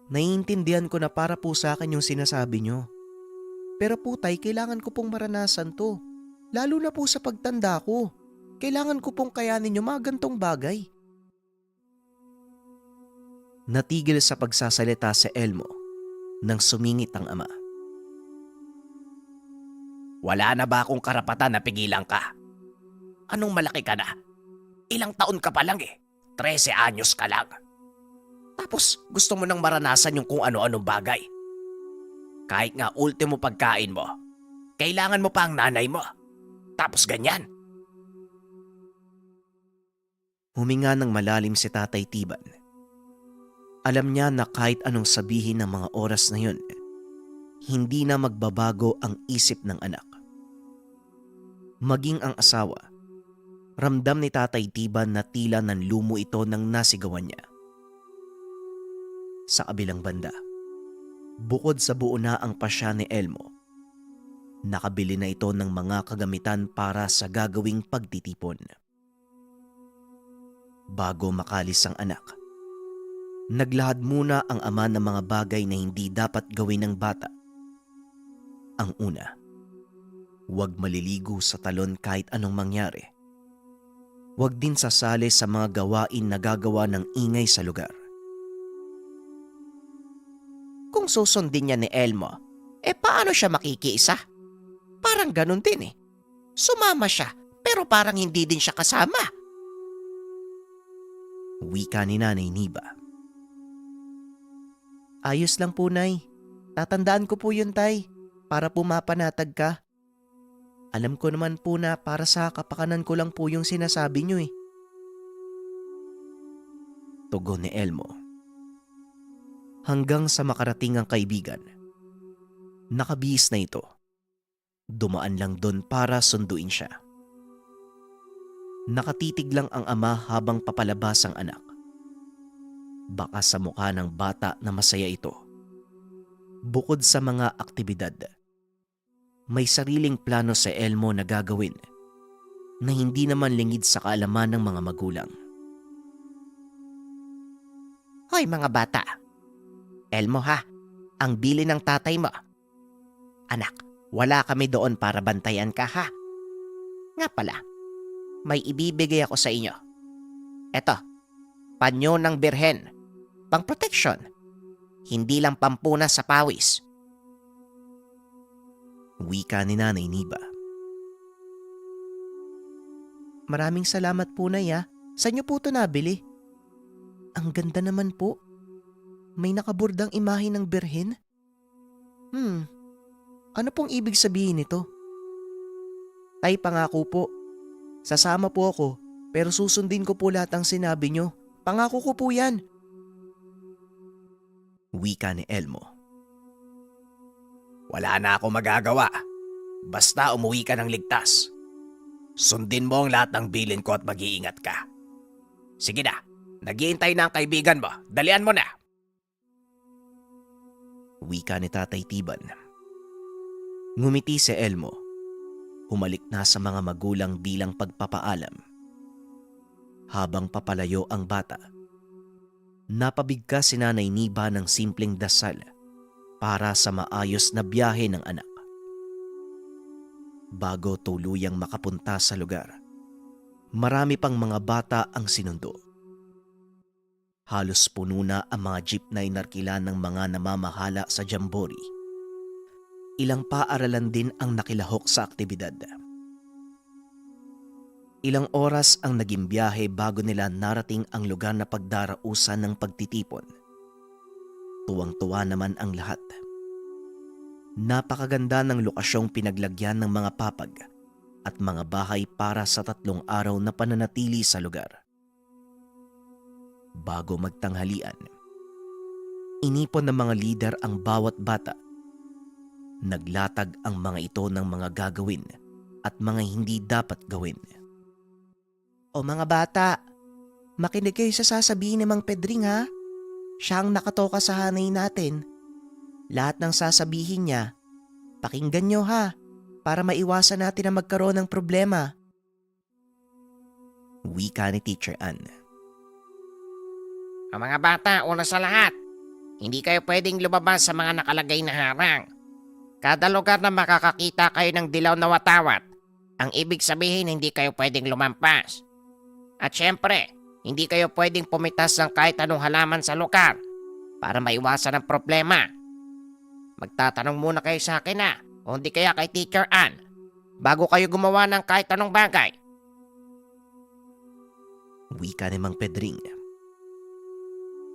Naiintindihan ko na para po sa akin yung sinasabi nyo. Pero po tay, kailangan ko pong maranasan to. Lalo na po sa pagtanda ko. Kailangan ko pong kayanin yung mga gantong bagay. Natigil sa pagsasalita si Elmo nang sumingit ang ama. Wala na ba akong karapatan na pigilan ka? Anong malaki ka na? Ilang taon ka pa lang eh. 13 anyos ka lang. Tapos gusto mo nang maranasan yung kung ano-anong bagay. Kahit nga ultimo pagkain mo, kailangan mo pa ang nanay mo. Tapos ganyan. Huminga ng malalim si Tatay Tiban. Alam niya na kahit anong sabihin ng mga oras na yun, hindi na magbabago ang isip ng anak. Maging ang asawa, Ramdam ni Tatay Tiban na tila nanlumo ito nang nasigawan niya. Sa kabilang banda, bukod sa buo na ang pasya ni Elmo, nakabili na ito ng mga kagamitan para sa gagawing pagtitipon. Bago makalis ang anak, naglahad muna ang ama ng mga bagay na hindi dapat gawin ng bata. Ang una, huwag maliligo sa talon kahit anong mangyari. Huwag din sasali sa mga gawain na gagawa ng ingay sa lugar. Kung susundin niya ni Elmo, paano siya makikiisa? Parang ganun din eh. Sumama siya, pero parang hindi din siya kasama. Wika ni Nanay Niba. Ayos lang po, Nay. Tatandaan ko po yun, Tay, para pumapanatag ka. Alam ko naman po na para sa kapakanan ko lang po yung sinasabi nyo eh. Tugon ni Elmo. Hanggang sa makarating ang kaibigan, nakabihis na ito. Dumaan lang doon para sunduin siya. Nakatitig lang ang ama habang papalabas ang anak. Baka sa mukha ng bata na masaya ito. Bukod sa mga aktibidad, may sariling plano sa Elmo na gagawin na hindi naman lingid sa kaalaman ng mga magulang. Hoy mga bata, Elmo ha, ang bili ng tatay mo. Anak, wala kami doon para bantayan ka ha. Nga pala, may ibibigay ako sa inyo. Eto, panyo ng birhen, pang protection, hindi lang pampunas sa pawis. Wika ni Nanay Niba. Maraming salamat po, Nay. Saan niyo po ito nabili? Ang ganda naman po. May nakaburdang imahe ng birhen. Ano pong ibig sabihin nito? Tay, pangako po. Sasama po ako, pero susundin ko po lahat ng sinabi niyo. Pangako ko po yan. Wika ni Elmo. Wala na ako magagawa. Basta umuwi ka ng ligtas. Sundin mo ang lahat ng bilin ko at mag-iingat ka. Sige na, naghihintay na ang kaibigan mo. Dalian mo na. Wika ni Tatay Tiban. Ngumiti si Elmo. Humalik na sa mga magulang bilang pagpapaalam. Habang papalayo ang bata, napabigkas si Nanay Niba ng simpleng dasal para sa maayos na biyahe ng anak. Bago tuluyang makapunta sa lugar, marami pang mga bata ang sinundo. Halos puno na ang mga jeep na inarkila ng mga namamahala sa Jamboree. Ilang paaralan din ang nakilahok sa aktibidad. Ilang oras ang naging biyahe bago nila narating ang lugar na pagdarausan ng pagtitipon. Tuwang-tuwa naman ang lahat. Napakaganda ng lokasyong pinaglagyan ng mga papag at mga bahay para sa 3 araw na pananatili sa lugar. Bago magtanghalian, inipon ng mga lider ang bawat bata. Naglatag ang mga ito ng mga gagawin at mga hindi dapat gawin. O mga bata, makinig kayo sa sasabihin ni Mang Pedring ha. Siya ang nakatoka sa hanay natin. Lahat ng sasabihin niya, pakinggan niyo ha, para maiwasan natin na magkaroon ng problema. Wika ni Teacher Ann. Ang mga bata, una sa lahat, hindi kayo pwedeng lumabas sa mga nakalagay na harang. Kada lugar na makakakita kayo ng dilaw na watawat, ang ibig sabihin hindi kayo pwedeng lumampas. At syempre, hindi kayo pwedeng pumitas ng kahit anong halaman sa lugar para maiwasan ang problema. Magtatanong muna kayo sa akin na, o hindi kaya kay Teacher Ann, bago kayo gumawa ng kahit anong bagay. Wika ni Mang Pedring.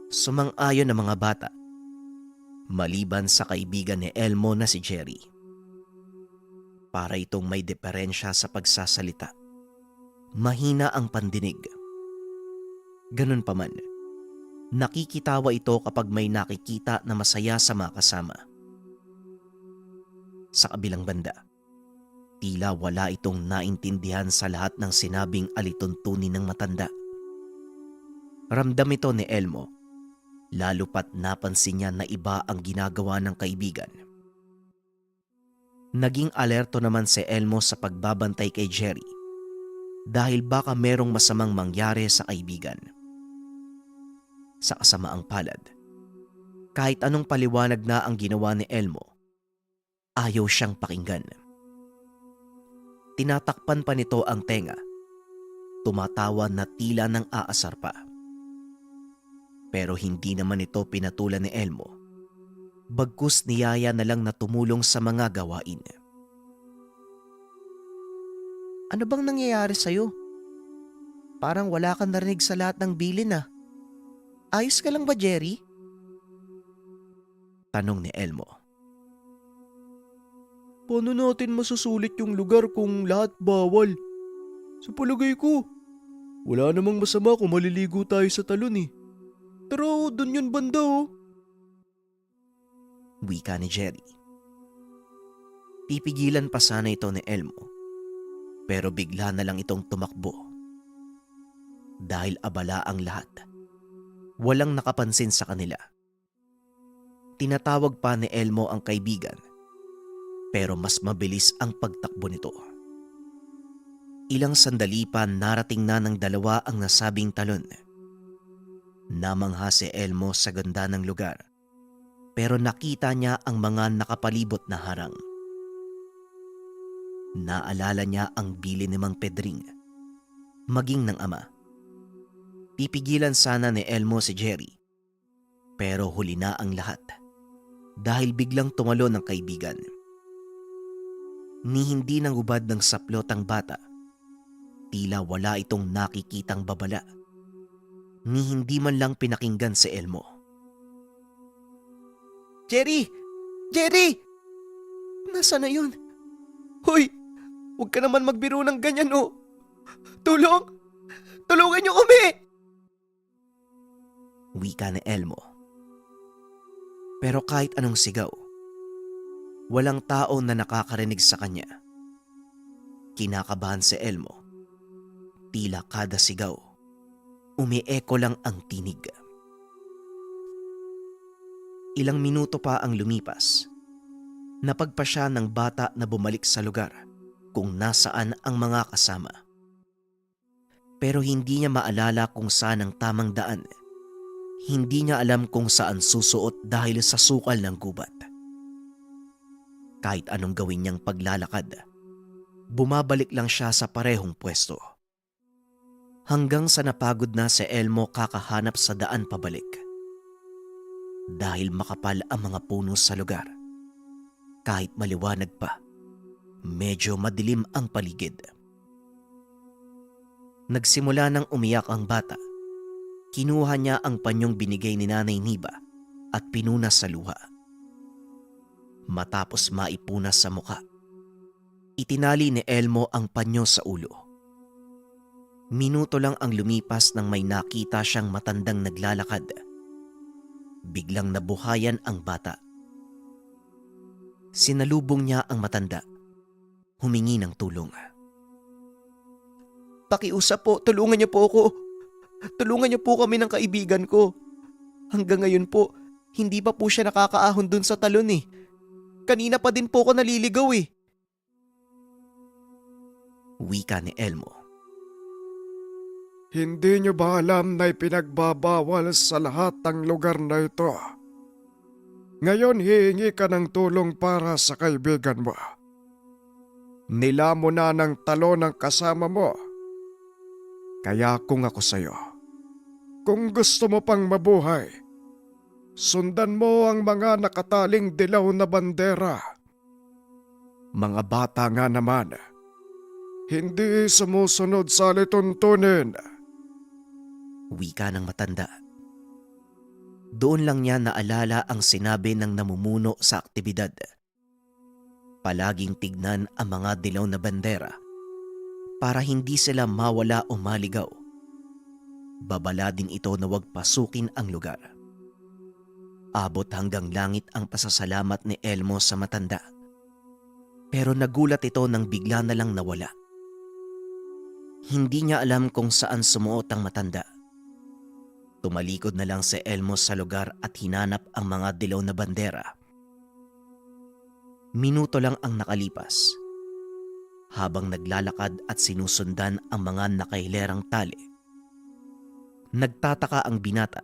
Sumang-ayon ang mga bata, maliban sa kaibigan ni Elmo na si Jerry. Para itong may diferensya sa pagsasalita. Mahina ang pandinig. Ganun pa man, nakikitawa ito kapag may nakikita na masaya sa mga kasama. Sa kabilang banda, Tila wala itong naintindihan sa lahat ng sinabing alituntunin ng matanda. Ramdam ito ni Elmo, lalo pat napansin niya na iba ang ginagawa ng kaibigan. Naging alerto naman si Elmo sa pagbabantay kay Jerry dahil baka merong masamang mangyari sa kaibigan. Sa kasamaang palad, kahit anong paliwanag na ang ginawa ni Elmo, ayaw siyang pakinggan. Tinatakpan pa nito ang tenga, tumatawa na tila nang aasar pa. Pero hindi naman ito pinatulan ni Elmo, bagkus niyaya na lang na tumulong sa mga gawain. Ano bang nangyayari sa'yo? Parang wala kang narinig sa lahat ng bilin ah. Ayos ka lang ba, Jerry? Tanong ni Elmo. Paano natin masusulit yung lugar kung lahat bawal? Sa palagay ko, wala namang masama kung maliligo tayo sa talon eh. Pero dun yun banda oh. Wika ni Jerry. Pipigilan pa sana ito ni Elmo, pero bigla na lang itong tumakbo. Dahil abala ang lahat, walang nakapansin sa kanila. Tinatawag pa ni Elmo ang kaibigan, pero mas mabilis ang pagtakbo nito. Ilang sandali pa narating na ng dalawa ang nasabing talon. Namangha si Elmo sa ganda ng lugar, pero nakita niya ang mga nakapalibot na harang. Naalala niya ang bili ni Mang Pedring, maging ng ama. Pipigilan sana ni Elmo si Jerry, pero huli na ang lahat dahil biglang tumalo ng kaibigan. Ni hindi nang hubad ng saplot ang bata, tila wala itong nakikitang babala, ni hindi man lang pinakinggan si Elmo. Jerry! Jerry! Nasaan na yun? Hoy! Huwag ka naman magbiro ng ganyan oh! Tulong! Tulungan niyo kami! Wika ni Elmo. Pero kahit anong sigaw, walang tao na nakakarinig sa kanya. Kinakabahan si Elmo. Tila kada sigaw, umieko lang ang tinig. Ilang minuto pa ang lumipas. Napagpa siya ng bata na bumalik sa lugar kung nasaan ang mga kasama. Pero hindi niya maalala kung saan ang tamang daan. Hindi niya alam kung saan susuot dahil sa sukal ng gubat. Kahit anong gawin niyang paglalakad, bumabalik lang siya sa parehong pwesto. Hanggang sa napagod na si Elmo kakahanap sa daan pabalik. Dahil makapal ang mga puno sa lugar, kahit maliwanag pa, medyo madilim ang paligid. Nagsimula nang umiyak ang bata. Kinuha niya ang panyong binigay ni Nanay Niba at pinunas sa luha. Matapos maipunas sa muka, itinali ni Elmo ang panyo sa ulo. Minuto lang ang lumipas nang may nakita siyang matandang naglalakad. Biglang nabuhayan ang bata. Sinalubong niya ang matanda. Humingi ng tulong. Pakiusap po, tulungan niyo po ako. Tulungan niyo po kami ng kaibigan ko. Hanggang ngayon po, hindi pa po siya nakakaahon dun sa talon eh. Kanina pa din po ako naliligaw eh. Wika ni Elmo. Hindi niyo ba alam na ipinagbabawal sa lahat ang lugar na ito? Ngayon hihingi ka ng tulong para sa kaibigan mo. Nila mo na ng talon ng kasama mo. Kaya kung ako sa'yo, kung gusto mo pang mabuhay, sundan mo ang mga nakataling dilaw na bandera. Mga bata nga naman, hindi sumusunod sa lituntunin. Wika ng matanda. Doon lang niya naalala ang sinabi ng namumuno sa aktibidad. Palaging tignan ang mga dilaw na bandera para hindi sila mawala o maligaw. Babala din ito na huwag pasukin ang lugar. Abot hanggang langit ang pasasalamat ni Elmo sa matanda. Pero nagulat ito nang bigla na lang nawala. Hindi niya alam kung saan sumuot ang matanda. Tumalikod na lang si Elmo sa lugar at hinanap ang mga dilaw na bandera. Minuto lang ang nakalipas. Habang naglalakad at sinusundan ang mga nakahilerang tali, nagtataka ang binata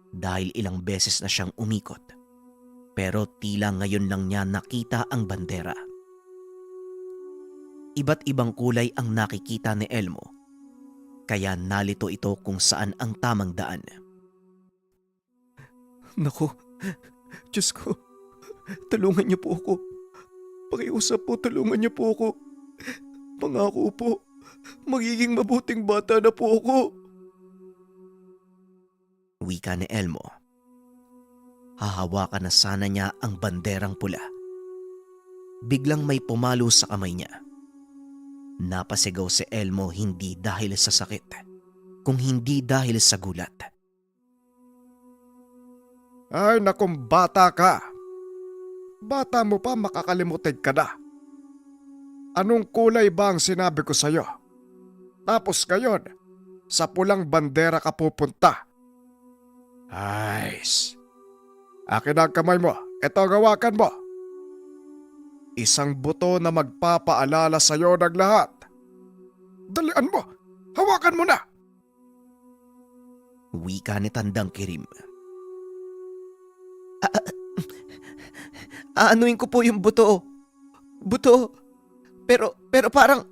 dahil ilang beses na siyang umikot, pero tila ngayon lang niya nakita ang bandera. Iba't ibang kulay ang nakikita ni Elmo, kaya nalito ito kung saan ang tamang daan. Naku, Diyos ko, tulungan niyo po ako. Pakiusap po, tulungan niyo po ako. Pangako po, magiging mabuting bata na po ako. Wika ni Elmo. Hahawakan na sana niya ang banderang pula. Biglang may pumalo sa kamay niya. Napasigaw si Elmo hindi dahil sa sakit, kung hindi dahil sa gulat. Ay nakum bata ka. Bata mo pa makakalimutin ka na. Anong kulay ba ang sinabi ko sa'yo? Tapos ngayon, sa pulang bandera ka pupunta. Ayos. Akin ang kamay mo. Ito ang hawakan mo. Isang buto na magpapaalala sa'yo ng lahat. Dalian mo. Hawakan mo na. Wika ni Tandang Kirim. Aanuin ko po yung buto. Buto. Pero parang...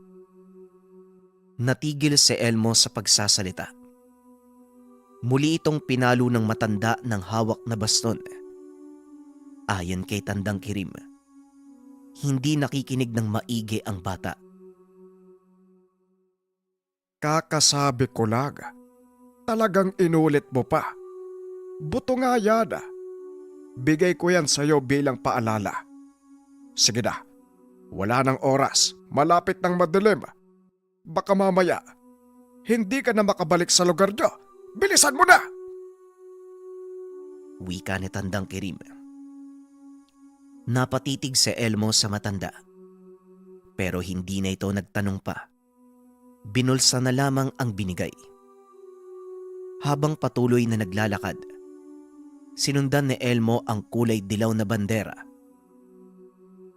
Natigil si Elmo sa pagsasalita. Muli itong pinalo ng matanda ng hawak na baston. Ayon kay Tandang Kirim, hindi nakikinig ng maigi ang bata. Kakasabi ko lang. Talagang inulit mo pa. Buto nga yan. Bigay ko yan sa'yo bilang paalala. Sige na. Wala nang oras. Malapit ng madilim. Baka mamaya, hindi ka na makabalik sa lugar nyo. Bilisan mo na! Wika ni Tandang Kirim. Napatitig si Elmo sa matanda. Pero hindi na ito nagtanong pa. Binulsa na lamang ang binigay. Habang patuloy na naglalakad, sinundan ni Elmo ang kulay dilaw na bandera.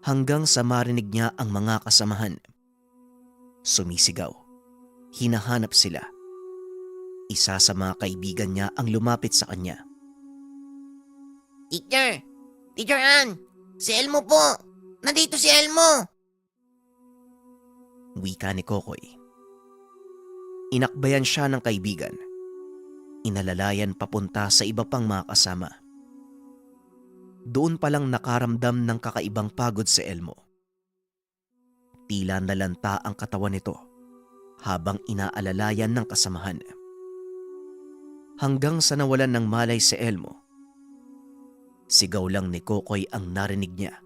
Hanggang sa marinig niya ang mga kasamahan. Sumisigaw. Hinahanap sila. Isa sa mga kaibigan niya ang lumapit sa kanya. Teacher! Teacher Ann! Si Elmo po! Nandito si Elmo! Wika ni Kokoy. Inakbayan siya ng kaibigan. Inalalayan papunta sa iba pang mga kasama. Doon palang nakaramdam ng kakaibang pagod si Elmo. Tila nalanta ang katawan nito habang inaalalayan ng kasamahan. Hanggang sa nawalan ng malay si Elmo. Sigaw lang ni Kokoy ang narinig niya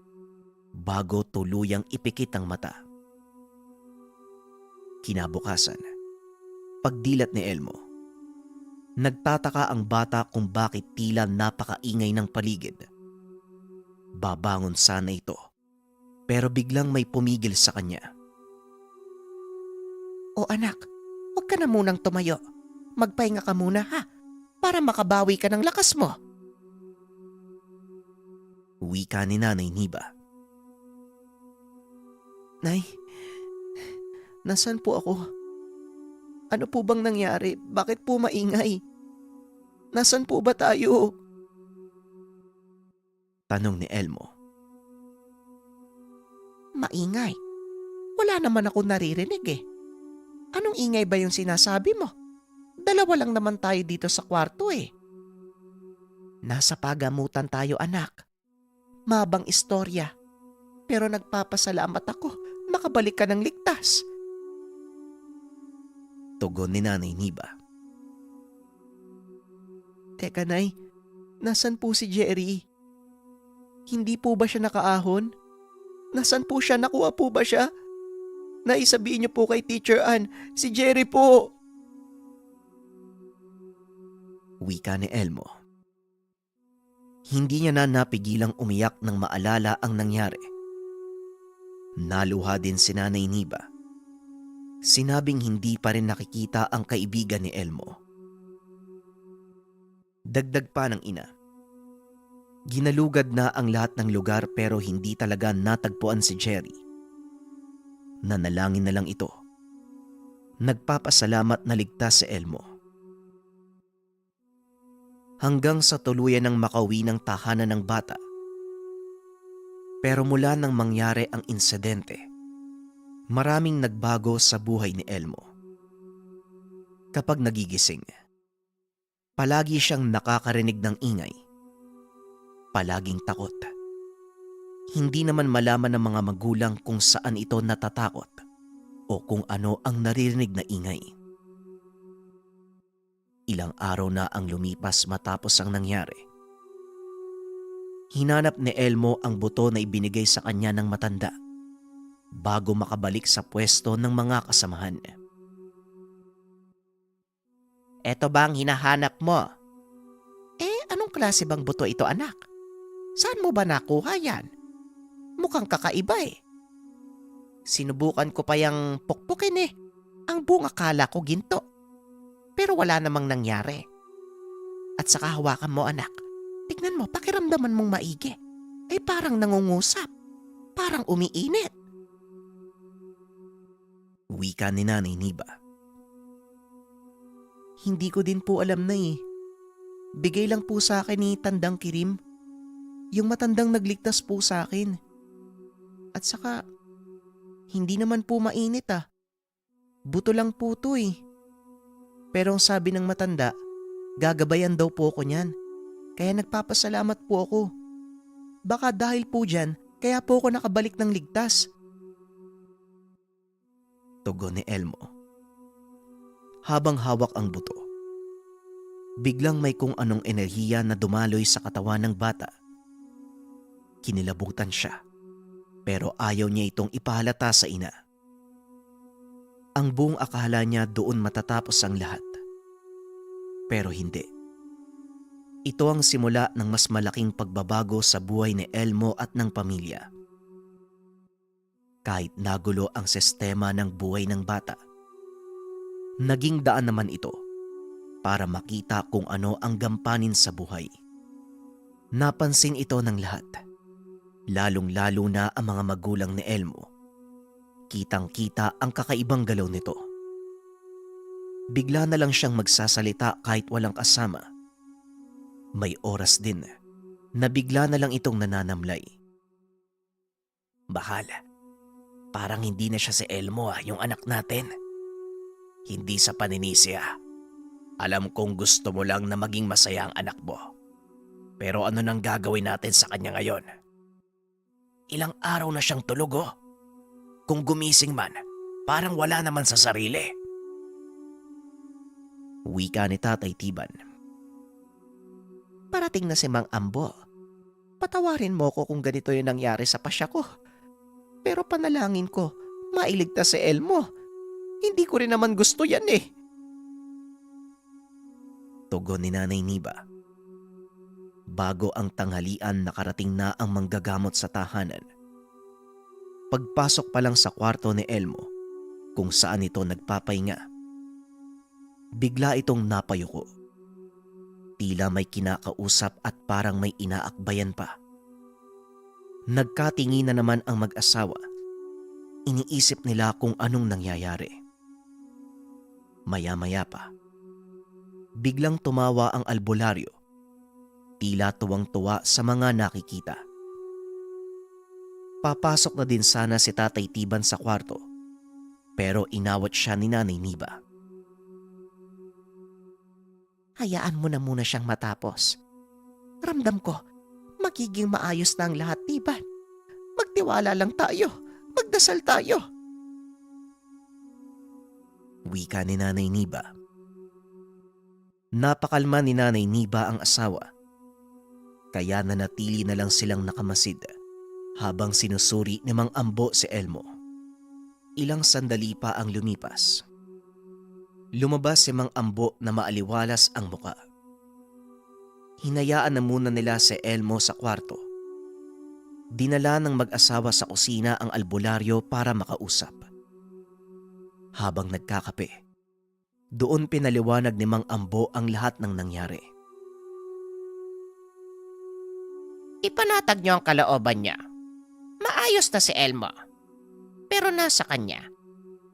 bago tuluyang ipikit ang mata. Kinabukasan, pagdilat ni Elmo, nagtataka ang bata kung bakit tila napakaingay ng paligid. Babangon sana ito, pero biglang may pumigil sa kanya. O anak, huwag ka na munang tumayo. Magpahinga ka muna ha, para makabawi ka ng lakas mo. Wika ni Nanay Niba. Nay, nasan po ako? Ano po bang nangyari? Bakit po maingay? Nasan po ba tayo? Tanong ni Elmo. Maingay? Wala naman ako naririnig eh. Anong ingay ba yung sinasabi mo? Dalawa lang naman tayo dito sa kwarto eh. Nasa pagamutan tayo anak. Mabang istorya. Pero nagpapasalamat ako makabalik ka ng ligtas. Tugon ni Nanay Niba. Teka nay, nasan po si Jerry? Hindi po ba siya nakaahon? Nasan po siya? Nakuha po ba siya? Naisabihin niyo po kay Teacher Ann, si Jerry po. Wika ni Elmo. Hindi niya na napigilang umiyak nang maalala ang nangyari. Naluha din si Nanay Niba. Sinabing hindi pa rin nakikita ang kaibigan ni Elmo. Dagdag pa ng ina. Ginalugad na ang lahat ng lugar pero hindi talaga natagpuan si Jerry. Nanalangin na lang ito. Nagpapasalamat na ligtas si Elmo. Hanggang sa tuluyan ng makauwi ng tahanan ng bata. Pero mula nang mangyari ang insidente, maraming nagbago sa buhay ni Elmo. Kapag nagigising, palagi siyang nakakarinig ng ingay. Palaging takot. Hindi naman malaman ng mga magulang kung saan ito natatakot o kung ano ang naririnig na ingay. Ilang araw na ang lumipas matapos ang nangyari. Hinanap ni Elmo ang buto na ibinigay sa kanya ng matanda bago makabalik sa pwesto ng mga kasamahan. Eto ba ang hinahanap mo? Anong klase bang buto ito, anak? Saan mo ba nakuha yan? Mukhang kakaiba eh. Sinubukan ko pa yung pukpukin eh. Ang buong akala ko ginto. Pero wala namang nangyari. At saka hawakan mo, anak. Tignan mo, pakiramdaman mong maigi. Ay parang nangungusap. Parang umiinit. Wika ni Nanay Niba. Hindi ko din po alam na eh. Bigay lang po sa akin ni Tandang Kirim. Yung matandang nagligtas po sa akin. At saka, hindi naman po mainit ah. Buto lang po to eh. Pero ang sabi ng matanda, gagabayan daw po ako niyan. Kaya nagpapasalamat po ako. Baka dahil po dyan, kaya po ako nakabalik ng ligtas. Tugon ni Elmo. Habang hawak ang buto, biglang may kung anong enerhiya na dumaloy sa katawan ng bata. Kinilabutan siya, pero ayaw niya itong ipahalata sa ina. Ang buong akala niya doon matatapos ang lahat. Pero hindi. Ito ang simula ng mas malaking pagbabago sa buhay ni Elmo at ng pamilya. Kahit nagulo ang sistema ng buhay ng bata, naging daan naman ito para makita kung ano ang gampanin sa buhay. Napansin ito ng lahat, lalong-lalo na ang mga magulang ni Elmo. Kitang-kita ang kakaibang galaw nito. Bigla na lang siyang magsasalita kahit walang kasama. May oras din na bigla na lang itong nananamlay. Bahal, parang hindi na siya si Elmo yung anak natin. Hindi sa paninisi Alam kong gusto mo lang na maging masaya ang anak mo. Pero ano nang gagawin natin sa kanya ngayon? Ilang araw na siyang tulog Kung gumising man, parang wala naman sa sarili. Wika ni Tatay Tiban. Parating na si Mang Ambo. Patawarin mo ko kung ganito yung nangyari sa pasya ko. Pero panalangin ko, mailigtas si Elmo. Hindi ko rin naman gusto yan eh. Tugon ni Nanay Niba. Bago ang tanghalian, nakarating na ang manggagamot sa tahanan. Pagpasok pa lang sa kwarto ni Elmo, kung saan ito nagpapahinga, bigla itong napayuko. Tila may kinakausap at parang may inaakbayan pa. Nagkatingin na naman ang mag-asawa. Iniisip nila kung anong nangyayari. Maya-maya pa, biglang tumawa ang albularyo. Tila tuwang-tuwa sa mga nakikita. Papasok na din sana si Tatay Tiban sa kwarto, pero inawat siya ni Nanay Niba. Hayaan mo na muna siyang matapos. Ramdam ko, magiging maayos na ang lahat, Tiban. Magtiwala lang tayo. Magdasal tayo. Wika ni Nanay Niba. Napakalma ni Nanay Niba ang asawa. Kaya nanatili na lang silang nakamasid habang sinusuri ni Mang Ambo si Elmo. Ilang sandali pa ang lumipas. Lumabas si Mang Ambo na maaliwalas ang muka. Hinayaan na muna nila si Elmo sa kwarto. Dinala ng mag-asawa sa kusina ang albularyo para makausap. Habang nagkakape, doon pinaliwanag ni Mang Ambo ang lahat ng nangyari. Ipanatag niyo ang kalooban niya. Maayos na si Elmo. Pero nasa kanya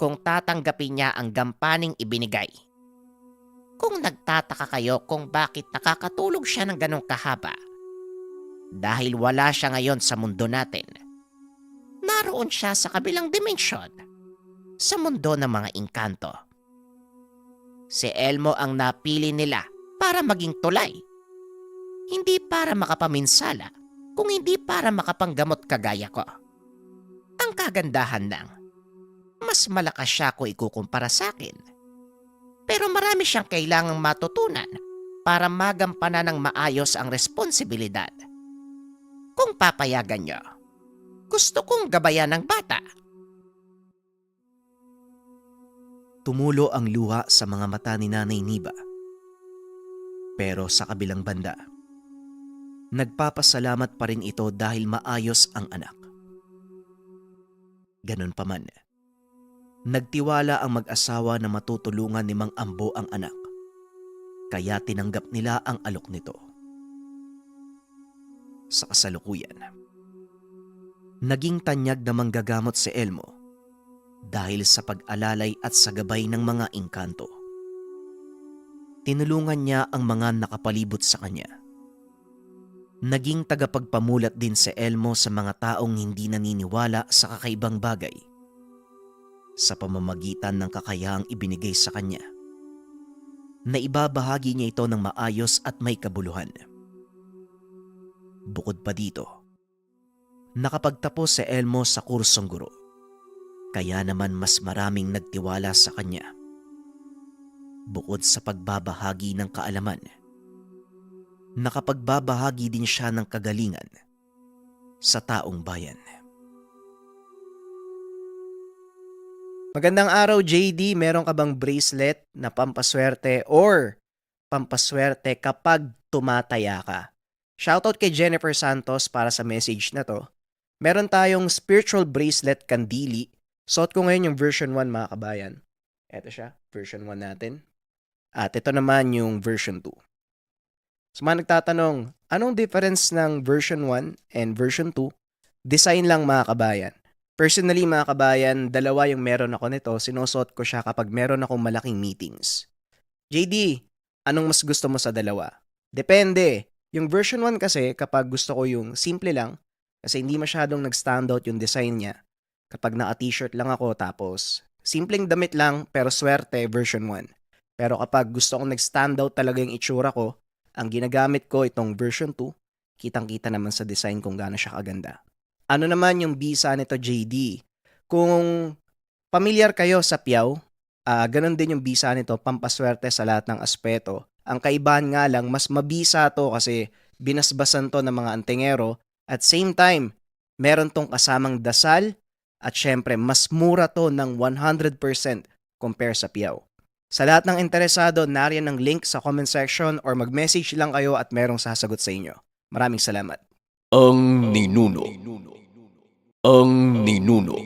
kung tatanggapin niya ang gampaning ibinigay. Kung nagtataka kayo kung bakit nakakatulog siya ng ganong kahaba, dahil wala siya ngayon sa mundo natin. Naroon siya sa kabilang dimensyon, sa mundo ng mga engkanto. Si Elmo ang napili nila para maging tulay. Hindi para makapaminsala, kung hindi para makapanggamot kagaya ko. Ang kagandahan lang, mas malakas siya kung ikukumpara sa akin. Pero marami siyang kailangang matutunan para magampanan ng maayos ang responsibilidad. Kung papayagan niyo, gusto kong gabayan ng bata. Tumulo ang luha sa mga mata ni Nanay Niba. Pero sa kabilang banda, nagpapasalamat pa rin ito dahil maayos ang anak. Ganon pa man, nagtiwala ang mag-asawa na matutulungan ni Mang Ambo ang anak, kaya tinanggap nila ang alok nito. Sa kasalukuyan, naging tanyag na manggagamot si Elmo dahil sa pag-alalay at sa gabay ng mga engkanto. Tinulungan niya ang mga nakapalibot sa kanya. Naging tagapagpamulat din si Elmo sa mga taong hindi naniniwala sa kakaibang bagay sa pamamagitan ng kakayahang ibinigay sa kanya na ibabahagi niya ito ng maayos at may kabuluhan. Bukod pa dito, nakapagtapos si Elmo sa kursong guro, kaya naman mas maraming nagtiwala sa kanya. Bukod sa pagbabahagi ng kaalaman, nakapagbabahagi din siya ng kagalingan sa taong bayan. Magandang araw, JD. Meron ka bang bracelet na pampaswerte or pampaswerte kapag tumataya ka? Shoutout kay Jennifer Santos para sa message na to. Meron tayong spiritual bracelet kandili. Suot ko ngayon yung version 1, mga kabayan. Ito siya, version 1 natin. At ito naman yung version 2. So mga nagtatanong, anong difference ng version 1 and version 2? Design lang, mga kabayan. Personally, mga kabayan, dalawa yung meron ako nito. Sinusuot ko siya kapag meron akong malaking meetings. JD, anong mas gusto mo sa dalawa? Depende. Yung version 1 kasi, kapag gusto ko yung simple lang, kasi hindi masyadong nag-standout yung design niya. Kapag naka-t-shirt lang ako, tapos simpleng damit lang, pero swerte, version 1. Pero kapag gusto kong nag-standout talaga yung itsura ko, ang ginagamit ko itong version 2, kitang-kita naman sa design kung gaano siya kaganda. Ano naman yung bisa nito, JD? Kung familiar kayo sa piyaw, ganun din yung bisa nito, pampaswerte sa lahat ng aspeto. Ang kaibahan nga lang, mas mabisa to kasi binasbasan to ng mga antingero at same time, meron tong kasamang dasal at syempre mas mura to ng 100% compare sa piyaw. Sa lahat ng interesado, nariyan ang link sa comment section or mag-message lang kayo at merong sasagot sa inyo. Maraming salamat. Ang ninuno. Ang ninuno.